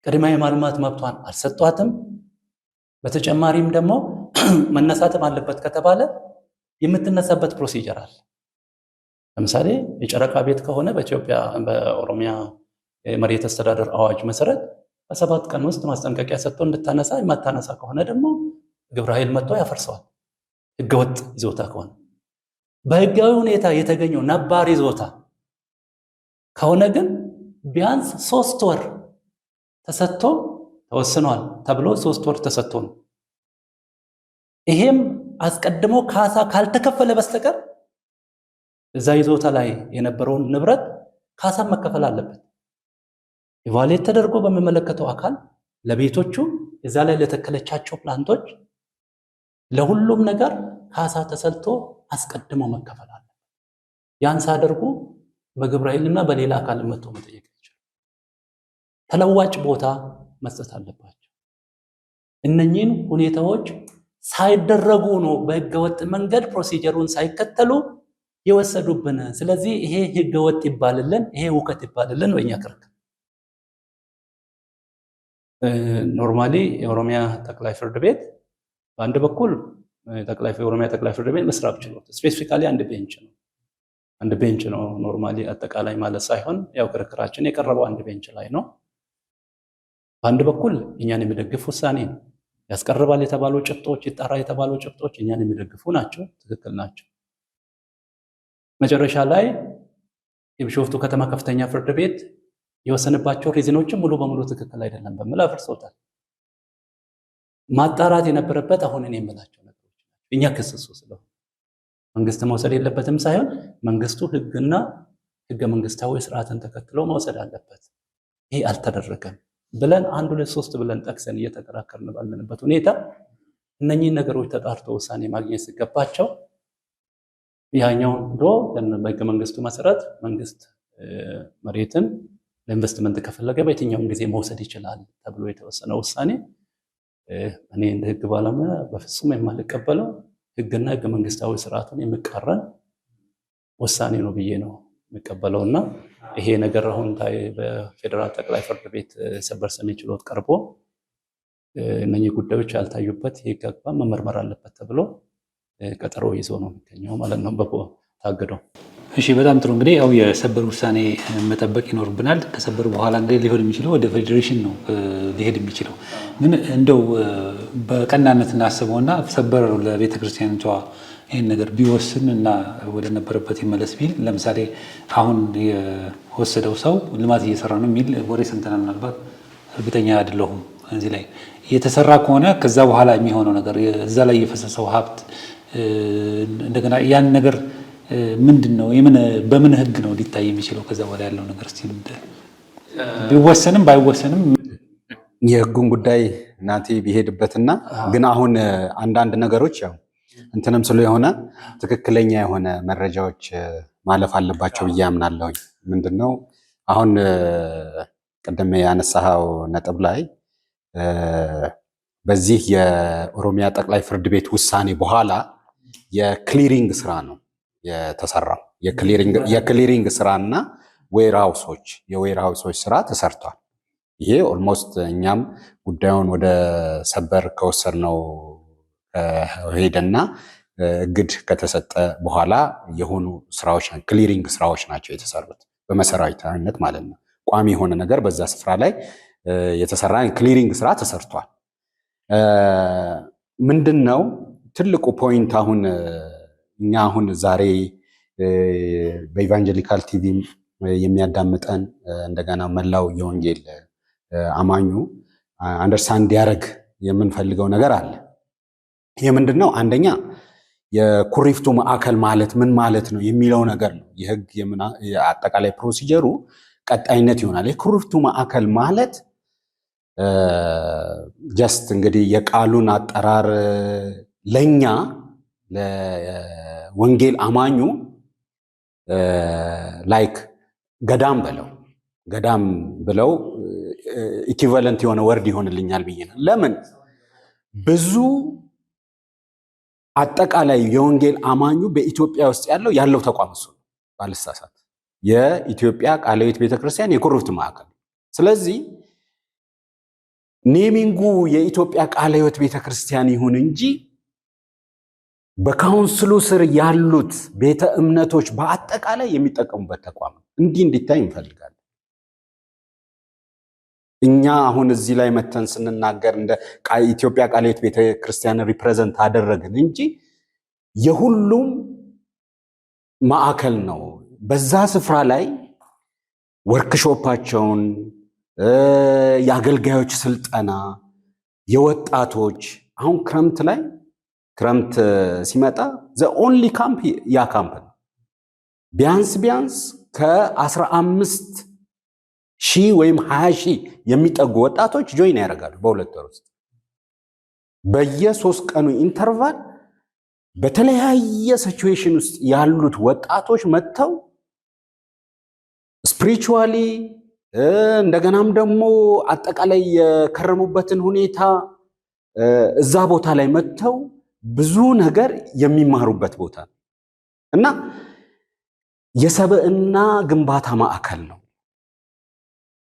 ቅድሚያ የማልማት መብቷን አልሰጧትም። በተጨማሪም ደግሞ መነሳትም አለበት ከተባለ የምትነሳበት ፕሮሲጀር አለ። ለምሳሌ የጨረቃ ቤት ከሆነ በኦሮሚያ መሬት አስተዳደር አዋጅ መሰረት በ7 ቀን ውስጥ ማስጠንቀቂያ ሰጥቶ እንድታነሳ፣ የማታነሳ ከሆነ ደግሞ ግብረ ኃይል መጥቶ ያፈርሰዋል። ህገወጥ ይዞታ ከሆነ በህጋዊ ሁኔታ የተገኘው ነባር ይዞታ ከሆነ ግን ቢያንስ 3 ወር ተሰጥቶ ተወስኗል ተብሎ 3 ወር ተሰጥቶ ነው። ይሄም አስቀድሞ ካሳ ካልተከፈለ በስተቀር እዛ ይዞታ ላይ የነበረውን ንብረት ካሳ መከፈል አለበት። ኢቫሉዌት ተደርጎ በሚመለከተው አካል ለቤቶቹ እዛ ላይ ለተከለቻቸው ፕላንቶች ለሁሉም ነገር ካሳ ተሰልቶ አስቀድሞ መከፈል አለበት። ያን ሳደርጉ በግብረ ኃይልና በሌላ አካል መጥቶ መጠየቅ ይችላል። ተለዋጭ ቦታ መስጠት አለባቸው። እነኚህን ሁኔታዎች ሳይደረጉ ነው በህገወጥ መንገድ ፕሮሲጀሩን ሳይከተሉ የወሰዱብን። ስለዚህ ይሄ ህገወጥ ይባልልን፣ ይሄ ውከት ይባልልን በእኛ ክርክር። ኖርማሊ የኦሮሚያ ጠቅላይ ፍርድ ቤት በአንድ በኩል የኦሮሚያ ጠቅላይ ፍርድ ቤት ምስራቅ ችሎት ስፔሲፊካሊ አንድ ቤንች ነው። ኖርማሊ አጠቃላይ ማለት ሳይሆን ያው ክርክራችን የቀረበው አንድ ቤንች ላይ ነው። በአንድ በኩል እኛን የሚደግፍ ውሳኔ ያስቀርባል የተባሉ ጭብጦች፣ ይጣራ የተባሉ ጭብጦች እኛን የሚደግፉ ናቸው፣ ትክክል ናቸው። መጨረሻ ላይ የቢሾፍቱ ከተማ ከፍተኛ ፍርድ ቤት የወሰነባቸው ሪዝኖችን ሙሉ በሙሉ ትክክል አይደለም በሚል አፍርሶታል። ማጣራት የነበረበት አሁን እኔ የምላቸው ነገሮች እኛ ክስሱ ስለሆነ መንግስት መውሰድ የለበትም ሳይሆን መንግስቱ ህግና ህገ መንግስታዊ ስርዓትን ተከትሎ መውሰድ አለበት። ይሄ አልተደረገም ብለን 1 2 3 ብለን ጠቅሰን እየተከራከርን ባለንበት ሁኔታ እነኚህን ነገሮች ተጣርቶ ውሳኔ ማግኘት ሲገባቸው ያኛው በህገ መንግስቱ መሰረት መንግስት መሬትን ለኢንቨስትመንት ከፈለገ በየትኛውም ጊዜ መውሰድ ይችላል ተብሎ የተወሰነ ውሳኔ እኔ እንደ ህግ ባለሙያ በፍጹም የማልቀበለው ህግና ህገ መንግስታዊ ስርዓቱን የሚቃረን ውሳኔ ነው ብዬ ነው የሚቀበለውና ይሄ ነገር አሁን በፌዴራል ጠቅላይ ፍርድ ቤት ሰበር ሰሚ ችሎት ቀርቦ እነኚህ ጉዳዮች ያልታዩበት የህግ አግባብ መመርመር አለበት ተብሎ ቀጠሮ ይዞ ነው የሚገኘው ማለት ነው ታግደው። እሺ በጣም ጥሩ። እንግዲህ ያው የሰበር ውሳኔ መጠበቅ ይኖርብናል። ከሰበር በኋላ እንግዲህ ሊሆን የሚችለው ወደ ፌዴሬሽን ነው ሊሄድ የሚችለው። ግን እንደው በቀናነት እናስበውና ሰበር ለቤተ ክርስቲያኒቷ ይህን ነገር ቢወስን እና ወደ ነበረበት ይመለስ ቢል፣ ለምሳሌ አሁን የወሰደው ሰው ልማት እየሰራ ነው የሚል ወሬ ሰምተናል። ምናልባት እርግጠኛ አይደለሁም እዚህ ላይ የተሰራ ከሆነ ከዛ በኋላ የሚሆነው ነገር እዛ ላይ የፈሰሰው ሀብት እንደገና ያን ነገር ምንድን ነው? በምን ህግ ነው ሊታይ የሚችለው? ከዛ በኋላ ያለው ነገር እስቲ ቢወሰንም ባይወሰንም የህጉን ጉዳይ እናቴ ቢሄድበትና ግን አሁን አንዳንድ ነገሮች ያው እንትንም ስለሆነ ትክክለኛ የሆነ መረጃዎች ማለፍ አለባቸው ብዬ አምናለሁ። ምንድነው አሁን ቅድም ያነሳው ነጥብ ላይ በዚህ የኦሮሚያ ጠቅላይ ፍርድ ቤት ውሳኔ በኋላ የክሊሪንግ ስራ ነው የተሰራው። የክሊሪንግ ስራና የዌርሃውሶች ስራ ተሰርቷል። ይሄ ኦልሞስት እኛም ጉዳዩን ወደ ሰበር ከወሰድነው ሄደና እግድ ከተሰጠ በኋላ የሆኑ ስራዎች ክሊሪንግ ስራዎች ናቸው የተሰሩት በመሰረታዊነት ማለት ነው። ቋሚ የሆነ ነገር በዛ ስፍራ ላይ የተሰራ ክሊሪንግ ስራ ተሰርቷል። ምንድነው ትልቁ ፖይንት አሁን እኛ አሁን ዛሬ በኢቫንጀሊካል ቲቪ የሚያዳምጠን እንደገና መላው የወንጌል አማኙ አንደርስታንድ ያደርግ የምንፈልገው ነገር አለ። ይሄ ምንድነው? አንደኛ የኩሪፍቱ ማዕከል ማለት ምን ማለት ነው የሚለው ነገር ነው። የህግ አጠቃላይ ፕሮሲጀሩ ቀጣይነት ይሆናል። የኩሪፍቱ ማዕከል ማለት ጀስት እንግዲህ የቃሉን አጠራር ለኛ ለወንጌል አማኙ ላይክ ገዳም ብለው ኢኩቫለንት የሆነ ወርድ ይሆንልኛል ብዬ ነው። ለምን ብዙ አጠቃላይ የወንጌል አማኙ በኢትዮጵያ ውስጥ ያለው ተቋም እሱ ነው ባልሳሳት፣ የኢትዮጵያ ቃለ ሕይወት ቤተክርስቲያን የኩሪፍቱ ማዕከል። ስለዚህ ኔሚንጉ የኢትዮጵያ ቃለ ሕይወት ቤተክርስቲያን ይሁን እንጂ በካውንስሉ ስር ያሉት ቤተ እምነቶች በአጠቃላይ የሚጠቀሙበት ተቋም ነው። እንዲታይ እንፈልጋለን። እኛ አሁን እዚህ ላይ መተን ስንናገር እንደ ኢትዮጵያ ቃለ ሕይወት ቤተክርስቲያን ሪፕሬዘንት አደረግን እንጂ የሁሉም ማዕከል ነው። በዛ ስፍራ ላይ ወርክሾፓቸውን፣ የአገልጋዮች ስልጠና፣ የወጣቶች አሁን ክረምት ሲመጣ ዘ ኦንሊ ካምፕ ያ ካምፕ ነው። ቢያንስ ከ15 ሺህ ወይም 20 ሺህ የሚጠጉ ወጣቶች ጆይን ያደርጋሉ በሁለት ወር ውስጥ። በየ3 ቀኑ ኢንተርቫል በተለያየ ሲቹዌሽን ውስጥ ያሉት ወጣቶች መጥተው ስፒሪቹዋሊ እንደገናም ደግሞ አጠቃላይ የከረሙበትን ሁኔታ እዛ ቦታ ላይ መጥተው ብዙ ነገር የሚማሩበት ቦታ ነው እና የሰብዕና ግንባታ ማዕከል ነው።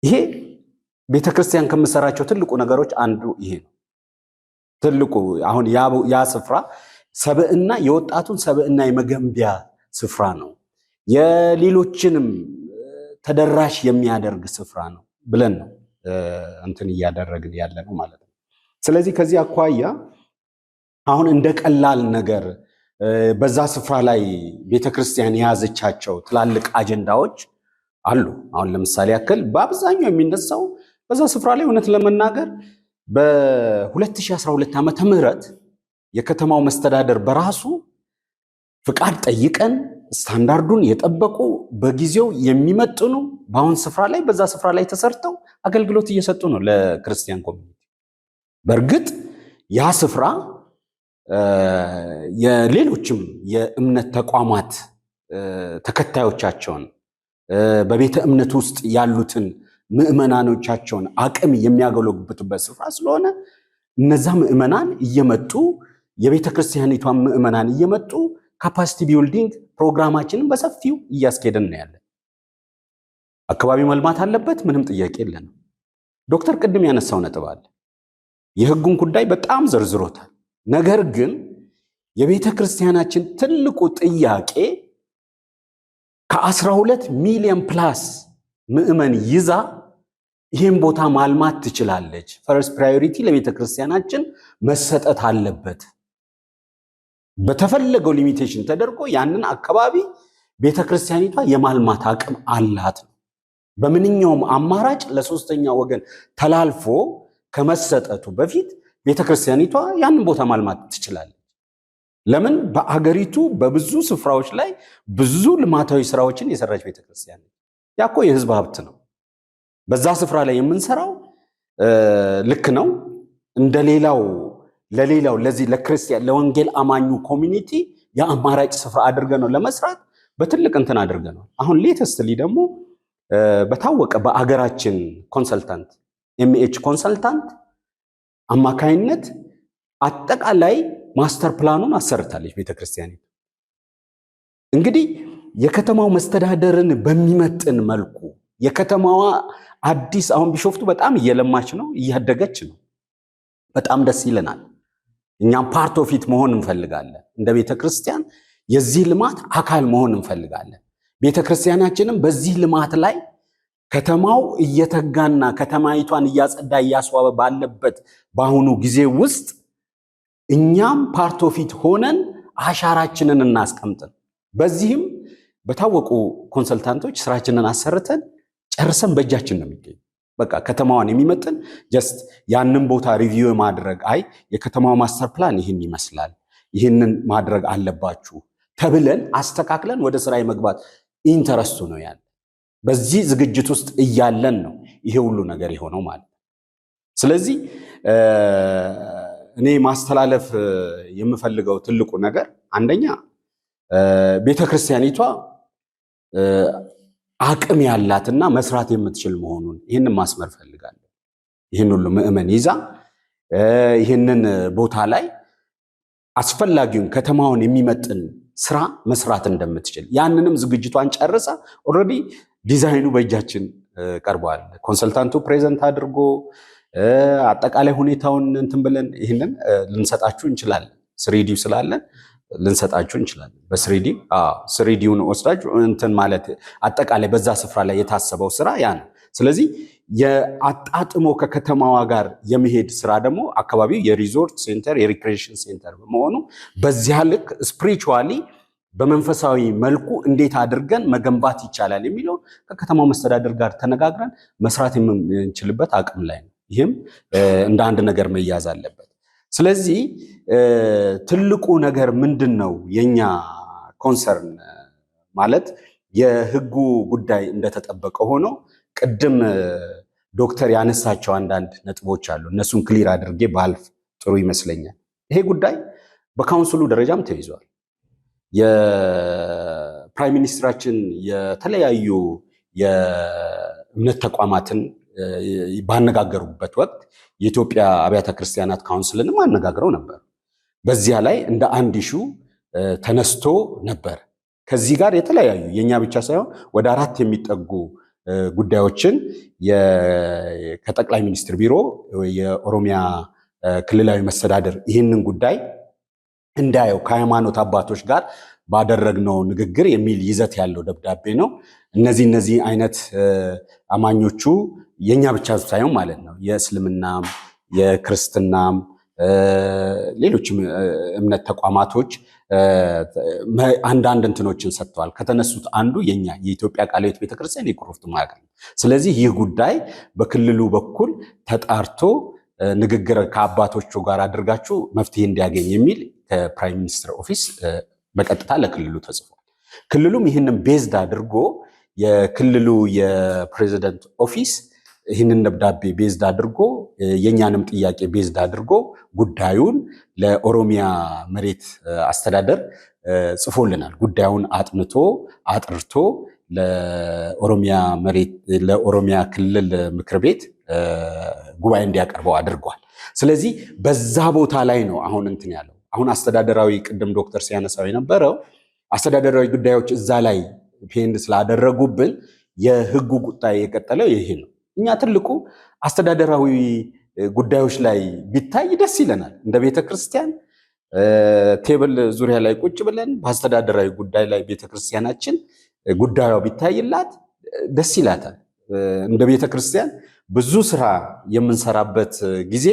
ይሄ ቤተክርስቲያን ከምሰራቸው ትልቁ ነገሮች አንዱ ይሄ ነው። ትልቁ አሁን ያ ስፍራ ሰብዕና የወጣቱን ሰብዕና የመገንቢያ ስፍራ ነው። የሌሎችንም ተደራሽ የሚያደርግ ስፍራ ነው ብለን ነው እንትን እያደረግን ያለ ነው ማለት ነው። ስለዚህ ከዚህ አኳያ አሁን እንደ ቀላል ነገር በዛ ስፍራ ላይ ቤተክርስቲያን የያዘቻቸው ትላልቅ አጀንዳዎች አሉ። አሁን ለምሳሌ ያክል በአብዛኛው የሚነሳው በዛ ስፍራ ላይ እውነት ለመናገር በ2012 ዓመተ ምህረት የከተማው መስተዳደር በራሱ ፍቃድ ጠይቀን ስታንዳርዱን የጠበቁ በጊዜው የሚመጥኑ በአሁን ስፍራ ላይ በዛ ስፍራ ላይ ተሰርተው አገልግሎት እየሰጡ ነው ለክርስቲያን ኮሚኒቲ። በእርግጥ ያ ስፍራ የሌሎችም የእምነት ተቋማት ተከታዮቻቸውን በቤተ እምነት ውስጥ ያሉትን ምዕመናኖቻቸውን አቅም የሚያገለግሉበት ስፍራ ስለሆነ እነዛ ምዕመናን እየመጡ የቤተ ክርስቲያኒቷን ምዕመናን እየመጡ ካፓሲቲ ቢልዲንግ ፕሮግራማችንን በሰፊው እያስኬድን ነው ያለን። አካባቢው መልማት አለበት፣ ምንም ጥያቄ የለንም። ዶክተር ቅድም ያነሳው ነጥብ አለ። የህጉን ጉዳይ በጣም ዘርዝሮታል። ነገር ግን የቤተ ክርስቲያናችን ትልቁ ጥያቄ ከ12 ሚሊዮን ፕላስ ምዕመን ይዛ ይህን ቦታ ማልማት ትችላለች። ፈርስት ፕራዮሪቲ ለቤተ ክርስቲያናችን መሰጠት አለበት። በተፈለገው ሊሚቴሽን ተደርጎ ያንን አካባቢ ቤተ ክርስቲያኒቷ የማልማት አቅም አላት። በምንኛውም አማራጭ ለሶስተኛ ወገን ተላልፎ ከመሰጠቱ በፊት ቤተ ክርስቲያኒቷ ያንን ቦታ ማልማት ትችላለች። ለምን? በአገሪቱ በብዙ ስፍራዎች ላይ ብዙ ልማታዊ ስራዎችን የሰራች ቤተ ክርስቲያን ነች። ያ እኮ የህዝብ ሀብት ነው። በዛ ስፍራ ላይ የምንሰራው ልክ ነው። እንደሌላው ለሌላው ለዚህ ለክርስቲያን ለወንጌል አማኙ ኮሚኒቲ የአማራጭ ስፍራ አድርገን ነው ለመስራት በትልቅ እንትን አድርገናል። አሁን ሌተስትሊ ደግሞ በታወቀ በአገራችን ኮንሰልታንት ኤምኤች ኮንሰልታንት አማካይነት አጠቃላይ ማስተር ፕላኑን አሰርታለች ቤተክርስቲያኒቱ። እንግዲህ የከተማው መስተዳደርን በሚመጥን መልኩ የከተማዋ አዲስ አሁን ቢሾፍቱ በጣም እየለማች ነው፣ እያደገች ነው። በጣም ደስ ይለናል። እኛም ፓርት ኦፍ ኢት መሆን እንፈልጋለን። እንደ ቤተክርስቲያን የዚህ ልማት አካል መሆን እንፈልጋለን። ቤተክርስቲያናችንም በዚህ ልማት ላይ ከተማው እየተጋና ከተማይቷን እያጸዳ እያስዋበ ባለበት በአሁኑ ጊዜ ውስጥ እኛም ፓርት ኦፍ ኢት ሆነን አሻራችንን እናስቀምጥን። በዚህም በታወቁ ኮንሰልታንቶች ስራችንን አሰርተን ጨርሰን በእጃችን ነው የሚገኝ። በቃ ከተማዋን የሚመጥን ጀስት ያንን ቦታ ሪቪው ማድረግ የከተማው ማስተር ፕላን ይህን ይመስላል፣ ይህንን ማድረግ አለባችሁ ተብለን አስተካክለን ወደ ስራ የመግባት ኢንተረስቱ ነው ያለ። በዚህ ዝግጅት ውስጥ እያለን ነው ይሄ ሁሉ ነገር የሆነው ማለት ነው። ስለዚህ እኔ ማስተላለፍ የምፈልገው ትልቁ ነገር አንደኛ ቤተክርስቲያኒቷ አቅም ያላትና መስራት የምትችል መሆኑን ይህንን ማስመር ፈልጋለሁ። ይህን ሁሉ ምዕመን ይዛ ይህንን ቦታ ላይ አስፈላጊውን ከተማውን የሚመጥን ስራ መስራት እንደምትችል ያንንም ዝግጅቷን ጨርሳ ኦልሬዲ ዲዛይኑ በእጃችን ቀርቧል። ኮንሰልታንቱ ፕሬዘንት አድርጎ አጠቃላይ ሁኔታውን እንትን ብለን ይህንን ልንሰጣችሁ እንችላለን። ስሪዲው ስላለን ልንሰጣችሁ እንችላለን። ስሪዲውን ወስዳችሁ እንትን ማለት አጠቃላይ በዛ ስፍራ ላይ የታሰበው ስራ ያ ነው። ስለዚህ የአጣጥሞ ከከተማዋ ጋር የመሄድ ስራ ደግሞ አካባቢው የሪዞርት ሴንተር የሪክሬሽን ሴንተር በመሆኑ በዚያ ልክ ስፒሪቹዋሊ በመንፈሳዊ መልኩ እንዴት አድርገን መገንባት ይቻላል የሚለው ከከተማው መስተዳደር ጋር ተነጋግረን መስራት የምንችልበት አቅም ላይ ነው። ይህም እንደ አንድ ነገር መያዝ አለበት። ስለዚህ ትልቁ ነገር ምንድን ነው? የኛ ኮንሰርን ማለት የህጉ ጉዳይ እንደተጠበቀ ሆኖ ቅድም ዶክተር ያነሳቸው አንዳንድ ነጥቦች አሉ። እነሱን ክሊር አድርጌ ባልፍ ጥሩ ይመስለኛል። ይሄ ጉዳይ በካውንስሉ ደረጃም ተይዟል። የፕራይም ሚኒስትራችን የተለያዩ የእምነት ተቋማትን ባነጋገሩበት ወቅት የኢትዮጵያ አብያተ ክርስቲያናት ካውንስልንም አነጋግረው ነበር። በዚያ ላይ እንደ አንድ ኢሹ ተነስቶ ነበር። ከዚህ ጋር የተለያዩ የኛ ብቻ ሳይሆን ወደ 4 የሚጠጉ ጉዳዮችን ከጠቅላይ ሚኒስትር ቢሮ የኦሮሚያ ክልላዊ መስተዳደር ይህንን ጉዳይ እንዳየው ከሃይማኖት አባቶች ጋር ባደረግነው ንግግር የሚል ይዘት ያለው ደብዳቤ ነው። እነዚህ አይነት አማኞቹ የኛ ብቻ ሳይሆን ማለት ነው የእስልምናም የክርስትናም ሌሎችም እምነት ተቋማቶች አንዳንድ እንትኖችን ሰጥተዋል። ከተነሱት አንዱ የኛ የኢትዮጵያ ቃለ ሕይወት ቤተክርስቲያን የኩሪፍቱ ማዕከል ነው። ስለዚህ ይህ ጉዳይ በክልሉ በኩል ተጣርቶ ንግግር ከአባቶቹ ጋር አድርጋችሁ መፍትሄ እንዲያገኝ የሚል ከፕራይም ሚኒስትር ኦፊስ በቀጥታ ለክልሉ ተጽፏል። ክልሉም ይህንን ቤዝድ አድርጎ የክልሉ የፕሬዚደንት ኦፊስ ይህንን ደብዳቤ ቤዝድ አድርጎ የኛንም ጥያቄ ቤዝድ አድርጎ ጉዳዩን ለኦሮሚያ መሬት አስተዳደር ጽፎልናል። ጉዳዩን አጥንቶ አጥርቶ ለኦሮሚያ ክልል ምክር ቤት ጉባኤ እንዲያቀርበው አድርጓል። ስለዚህ በዛ ቦታ ላይ ነው አሁን እንትን ያለው። አሁን አስተዳደራዊ ቅድም ዶክተር ሲያነሳው የነበረው አስተዳደራዊ ጉዳዮች እዛ ላይ ፔንድ ስላደረጉብን የህጉ ጉዳይ የቀጠለው ይሄ ነው። እኛ ትልቁ አስተዳደራዊ ጉዳዮች ላይ ቢታይ ደስ ይለናል። እንደ ቤተክርስቲያን ቴብል ዙሪያ ላይ ቁጭ ብለን በአስተዳደራዊ ጉዳይ ላይ ቤተክርስቲያናችን ጉዳዩ ቢታይላት ደስ ይላታል። እንደ ቤተክርስቲያን ብዙ ስራ የምንሰራበት ጊዜ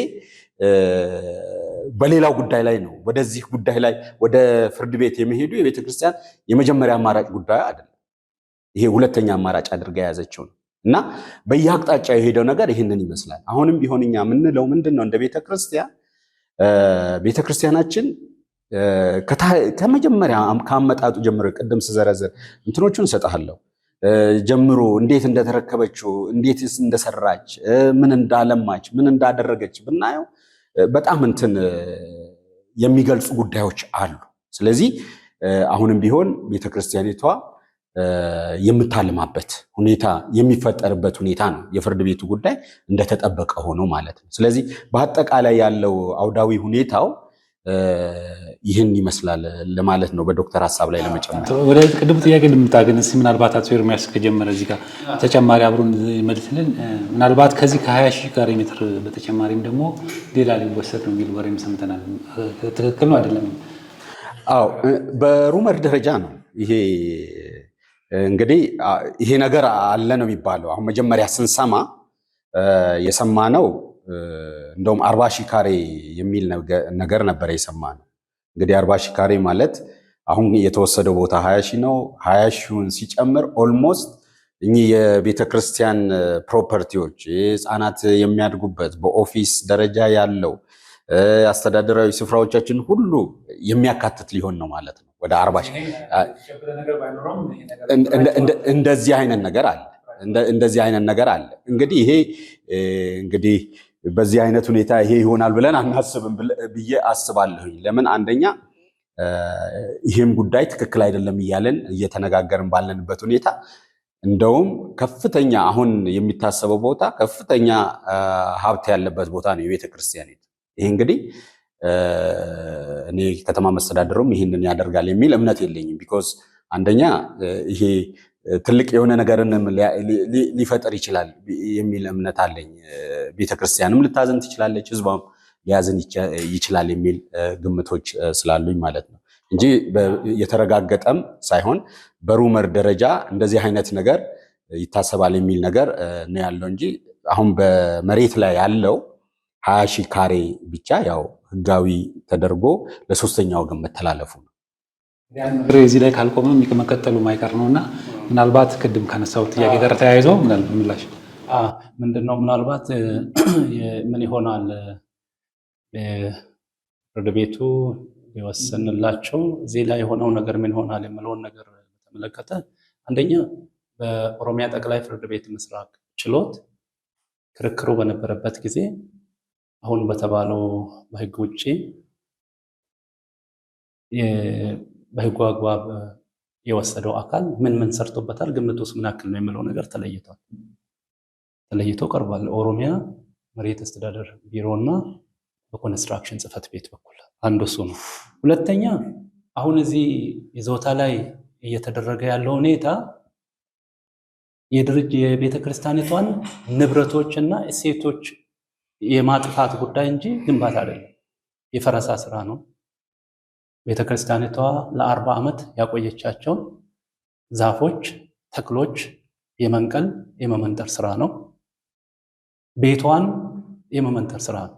በሌላው ጉዳይ ላይ ነው። ወደዚህ ጉዳይ ላይ ወደ ፍርድ ቤት የሚሄዱ የቤተክርስቲያን የመጀመሪያ አማራጭ ጉዳዩ አይደለም። ይሄ ሁለተኛ አማራጭ አድርጋ የያዘችው ነው እና በየአቅጣጫ የሄደው ነገር ይህንን ይመስላል። አሁንም ቢሆን እኛ የምንለው ምንድን ነው? እንደ ቤተክርስቲያናችን ከመጀመሪያ ከአመጣጡ ጀምሮ ቅድም ስዘረዝር እንትኖቹን እሰጥሃለሁ ጀምሮ እንዴት እንደተረከበችው እንዴት እንደሰራች ምን እንዳለማች ምን እንዳደረገች ብናየው በጣም እንትን የሚገልጹ ጉዳዮች አሉ። ስለዚህ አሁንም ቢሆን ቤተክርስቲያኒቷ የምታልማበት ሁኔታ የሚፈጠርበት ሁኔታ ነው የፍርድ ቤቱ ጉዳይ እንደተጠበቀ ሆኖ ማለት ነው። ስለዚህ በአጠቃላይ ያለው አውዳዊ ሁኔታው ይህን ይመስላል ለማለት ነው። በዶክተር ሀሳብ ላይ ለመጨመር ወደ ቅድሙ ጥያቄ ልምጣ። ግን እስኪ ምናልባት አቶ ኤርሚያስ ከጀመረ እዚህ ጋር ተጨማሪ አብሮን ይመልስልን። ምናልባት ከዚህ ከ20 ሺህ ካሬ ሜትር በተጨማሪም ደግሞ ሌላ ሊወሰድ ነው የሚል ወሬም ሰምተናል። ትክክል ነው አይደለም? አዎ፣ በሩመር ደረጃ ነው ይሄ። እንግዲህ ይሄ ነገር አለ ነው የሚባለው። አሁን መጀመሪያ ስንሰማ የሰማነው እንደውም 40 ሺህ ካሬ የሚል ነገር ነበር የሰማነው። እንግዲህ 40 ሺህ ካሬ ማለት አሁን የተወሰደው ቦታ 20 ሺህ ነው። 20 ሺውን ሲጨምር ኦልሞስት እኚህ የቤተ ክርስቲያን ፕሮፐርቲዎች ህፃናት የሚያድጉበት በኦፊስ ደረጃ ያለው አስተዳደራዊ ስፍራዎቻችን ሁሉ የሚያካትት ሊሆን ነው ማለት ነው። ወደ 40 ሺህ እንደዚህ አይነት ነገር አለ። እንደዚህ አይነት ነገር አለ። እንግዲህ ይሄ እንግዲህ በዚህ አይነት ሁኔታ ይሄ ይሆናል ብለን አናስብም ብዬ አስባለሁኝ። ለምን አንደኛ ይሄም ጉዳይ ትክክል አይደለም እያለን እየተነጋገርን ባለንበት ሁኔታ እንደውም ከፍተኛ አሁን የሚታሰበው ቦታ ከፍተኛ ሀብት ያለበት ቦታ ነው የቤተ ክርስቲያን። ይሄ እንግዲህ እኔ ከተማ መስተዳድሩም ይህንን ያደርጋል የሚል እምነት የለኝም። ቢኮዝ አንደኛ ይሄ ትልቅ የሆነ ነገርን ሊፈጠር ይችላል የሚል እምነት አለኝ። ቤተክርስቲያንም ልታዘን ትችላለች፣ ህዝቧም ሊያዝን ይችላል የሚል ግምቶች ስላሉኝ ማለት ነው እንጂ የተረጋገጠም ሳይሆን በሩመር ደረጃ እንደዚህ አይነት ነገር ይታሰባል የሚል ነገር ነው ያለው እንጂ አሁን በመሬት ላይ ያለው 20 ሺህ ካሬ ብቻ ያው ህጋዊ ተደርጎ ለሶስተኛ ወገን መተላለፉ ነው። እዚህ ላይ ካልቆመም መቀጠሉ ማይቀር ነውና ምናልባት ቅድም ካነሳው ጥያቄ ጋር ተያይዞ ምላሽ ምንድነው ምናልባት ምን ይሆናል ፍርድ ቤቱ የወሰንላቸው እዚህ ላይ የሆነው ነገር ምን ይሆናል የሚለውን ነገር በተመለከተ አንደኛ በኦሮሚያ ጠቅላይ ፍርድ ቤት ምስራቅ ችሎት ክርክሩ በነበረበት ጊዜ አሁን በተባለው በህግ ውጪ በህጉ አግባብ የወሰደው አካል ምን ሰርቶበታል፣ ግምት ውስጥ ምን ያክል ነው የሚለው ነገር ተለይቶ ቀርቧል። ኦሮሚያ መሬት አስተዳደር ቢሮና በኮንስትራክሽን ጽህፈት ቤት በኩል አንዱ እሱ ነው። ሁለተኛ አሁን እዚህ ይዞታ ላይ እየተደረገ ያለው ሁኔታ የቤተ ክርስቲያኒቷን ንብረቶችና እሴቶች የማጥፋት ጉዳይ እንጂ ግንባታ አይደለም። የፈረሳ ስራ ነው። ቤተ ክርስቲያኒቷ ለ40 ዓመት ያቆየቻቸውን ዛፎች፣ ተክሎች የመንቀል የመመንጠር ስራ ነው። ቤቷን የመመንጠር ስራ ነው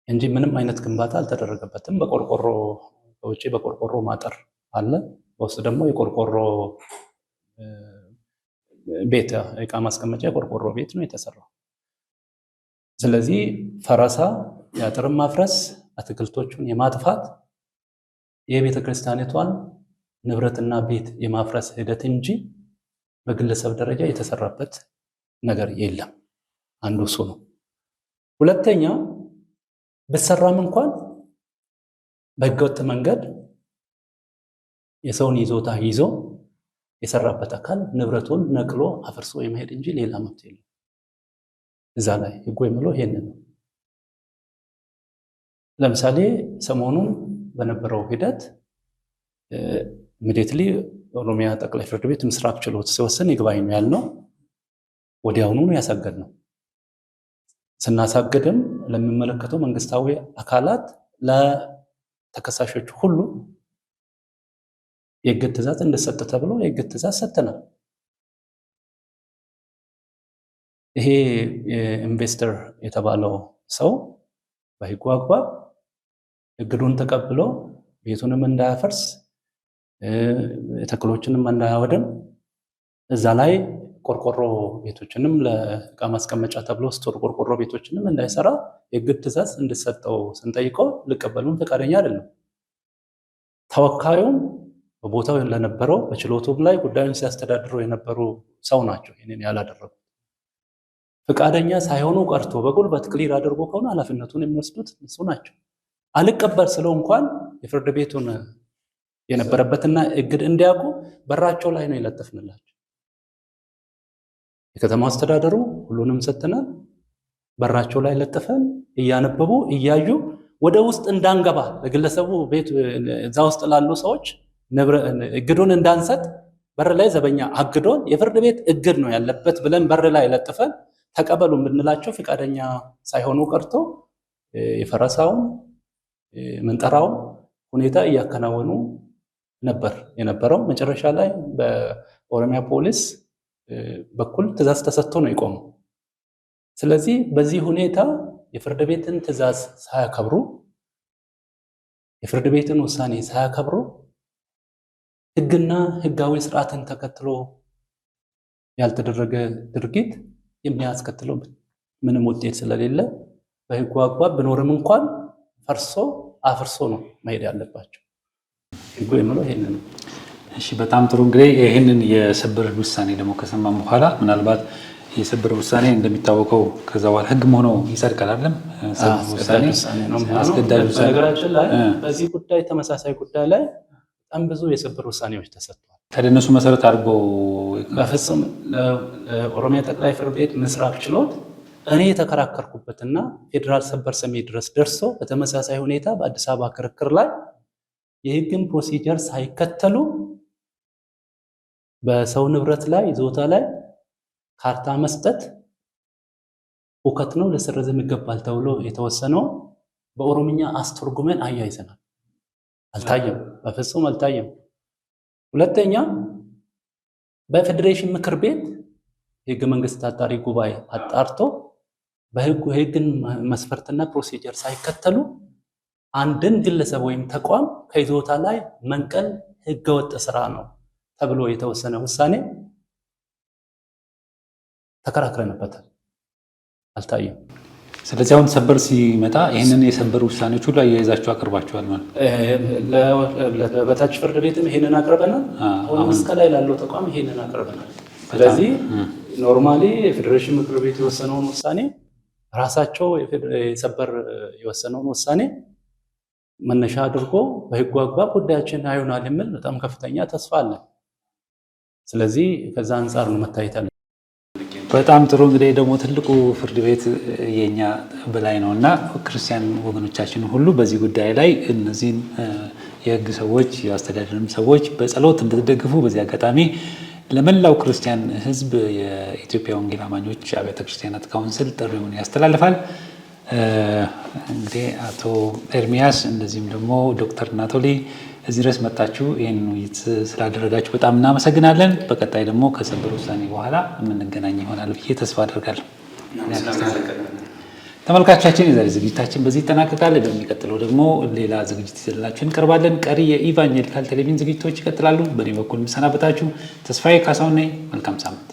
እንጂ ምንም አይነት ግንባታ አልተደረገበትም። በቆርቆሮ በውጪ በቆርቆሮ ማጠር አለ፣ በውስጥ ደግሞ የቆርቆሮ ቤት ዕቃ ማስቀመጫ የቆርቆሮ ቤት ነው የተሰራው። ስለዚህ ፈረሳ የአጥርን ማፍረስ አትክልቶቹን የማጥፋት የቤተ ክርስቲያኒቷን ንብረትና ቤት የማፍረስ ሂደት እንጂ በግለሰብ ደረጃ የተሰራበት ነገር የለም። አንዱ እሱ ነው። ሁለተኛ በሰራም እንኳን በህገወጥ መንገድ የሰውን ይዞታ ይዞ የሰራበት አካል ንብረቱን ነቅሎ አፍርሶ የመሄድ እንጂ ሌላ መብት የለም። እዛ ላይ ህጉ የሚለው ይሄንን ነው። ለምሳሌ ሰሞኑን በነበረው ሂደት ኢሚዲየትሊ ኦሮሚያ ጠቅላይ ፍርድ ቤት ምስራቅ ችሎት ሲወስን ይግባኝ ነው ያልነው። ወዲያውኑ ነው ያሳገድነው። ስናሳግድም ለሚመለከተው መንግስታዊ አካላት ለተከሳሾች ሁሉ የእግድ ትዕዛዝ እንዲሰጥ ተብሎ የእግድ ትዕዛዝ ሰጥተናል። ይሄ ኢንቨስተር የተባለው ሰው በህጉ አግባብ እግዱን ተቀብሎ ቤቱንም እንዳያፈርስ ተክሎችንም እንዳያወድም እዛ ላይ ቆርቆሮ ቤቶችንም ለዕቃ ማስቀመጫ ተብሎ ስቶር ቆርቆሮ ቤቶችንም እንዳይሰራ የእግድ ትዕዛዝ እንዲሰጠው ስንጠይቀው ሊቀበሉን ፈቃደኛ አይደለም። ተወካዩም በቦታው ለነበረው በችሎቱም ላይ ጉዳዩን ሲያስተዳድሩ የነበሩ ሰው ናቸው። ይህንን ያላደረጉ ፈቃደኛ ሳይሆኑ ቀርቶ በጉልበት ክሊር አድርጎ ከሆነ ኃላፊነቱን የሚወስዱት እሱ ናቸው። አልቀበል ስለው እንኳን የፍርድ ቤቱን የነበረበትና እግድ እንዲያውቁ በራቸው ላይ ነው የለጠፍንላቸው። የከተማ አስተዳደሩ ሁሉንም ሰጥተናል። በራቸው ላይ ለጥፈን እያነበቡ እያዩ ወደ ውስጥ እንዳንገባ ለግለሰቡ ቤት እዛ ውስጥ ላሉ ሰዎች እግዱን እንዳንሰጥ በር ላይ ዘበኛ አግዶን የፍርድ ቤት እግድ ነው ያለበት ብለን በር ላይ ለጥፈን ተቀበሉ ብንላቸው ፈቃደኛ ሳይሆኑ ቀርቶ የፈረሳውን መንጠራው ሁኔታ እያከናወኑ ነበር የነበረው። መጨረሻ ላይ በኦሮሚያ ፖሊስ በኩል ትዕዛዝ ተሰጥቶ ነው የቆመው። ስለዚህ በዚህ ሁኔታ የፍርድ ቤትን ትዕዛዝ ሳያከብሩ የፍርድ ቤትን ውሳኔ ሳያከብሩ ሕግና ሕጋዊ ስርዓትን ተከትሎ ያልተደረገ ድርጊት የሚያስከትለው ምንም ውጤት ስለሌለ በሕጉ አግባብ ብኖርም እንኳን ፈርሶ አፍርሶ ነው መሄድ ያለባቸው። ሕጉ የሚለው ይሄንን ነው። እሺ፣ በጣም ጥሩ። እንግዲህ ይህንን የሰበር ውሳኔ ደግሞ ከሰማን በኋላ ምናልባት የሰበር ውሳኔ እንደሚታወቀው ከዛ በኋላ ህግም ሆኖ ይጸድቃል አይደለም? አስገዳጅ ውሳኔ ነው። በነገራችን ላይ በዚህ ጉዳይ ተመሳሳይ ጉዳይ ላይ በጣም ብዙ የሰበር ውሳኔዎች ተሰጥተዋል። ታዲያ እነሱ መሰረት አድርጎ በፍጹም ለኦሮሚያ ጠቅላይ ፍርድ ቤት ምስራቅ ችሎት እኔ የተከራከርኩበትና ፌዴራል ሰበር ሰሚ ድረስ ደርሶ በተመሳሳይ ሁኔታ በአዲስ አበባ ክርክር ላይ የህግን ፕሮሲጀር ሳይከተሉ በሰው ንብረት ላይ ይዞታ ላይ ካርታ መስጠት ሁከት ነው፣ ሊሰረዝም ይገባል ተብሎ የተወሰነው በኦሮምኛ አስተርጉመን አያይዘናል። አልታየም፣ በፍጹም አልታየም። ሁለተኛ በፌዴሬሽን ምክር ቤት የህገ መንግስት አጣሪ ጉባኤ አጣርቶ በህግን መስፈርትና ፕሮሲጀር ሳይከተሉ አንድን ግለሰብ ወይም ተቋም ከይዞታ ላይ መንቀል ህገወጥ ስራ ነው ተብሎ የተወሰነ ውሳኔ ተከራክረንበታል። አልታየም። ስለዚህ አሁን ሰበር ሲመጣ ይህንን የሰበር ውሳኔዎች ሁሉ አያይዛችሁ አቅርባችኋል ማለት በታች ፍርድ ቤትም ይሄንን አቅርበናል። አሁን እስከ ላይ ላለው ተቋም ይሄንን አቅርበናል። ስለዚህ ኖርማሊ የፌዴሬሽን ምክር ቤት የወሰነውን ውሳኔ ራሳቸው የሰበር የወሰነውን ውሳኔ መነሻ አድርጎ በህጉ አግባብ ጉዳያችን አይሆናል የሚል በጣም ከፍተኛ ተስፋ አለ። ስለዚህ ከዛ አንጻር ነው መታየት ያለ። በጣም ጥሩ። እንግዲህ ደግሞ ትልቁ ፍርድ ቤት የኛ በላይ ነው እና ክርስቲያን ወገኖቻችን ሁሉ በዚህ ጉዳይ ላይ እነዚህን የህግ ሰዎች የአስተዳደርም ሰዎች በጸሎት እንድትደግፉ በዚህ አጋጣሚ ለመላው ክርስቲያን ህዝብ የኢትዮጵያ ወንጌል አማኞች አብያተ ክርስቲያናት ካውንስል ጥሪውን ያስተላልፋል። እንግዲህ አቶ ኤርሚያስ እንደዚህም ደግሞ ዶክተር ናቶሊ እዚህ ድረስ መጣችሁ ይህን ውይይት ስላደረጋችሁ በጣም እናመሰግናለን። በቀጣይ ደግሞ ከሰበር ውሳኔ በኋላ የምንገናኝ ይሆናል ብዬ ተስፋ አደርጋለሁ። ተመልካቾቻችን የዛሬ ዝግጅታችን በዚህ ይጠናቀቃል። በሚቀጥለው ደግሞ ሌላ ዝግጅት ይዘንላችሁ እንቀርባለን። ቀሪ የኢቫንጀሊካል ቴሌቪዥን ዝግጅቶች ይቀጥላሉ። በእኔ በኩል የምሰናበታችሁ ተስፋዬ ካሳሁን ነኝ። መልካም ሳምንት።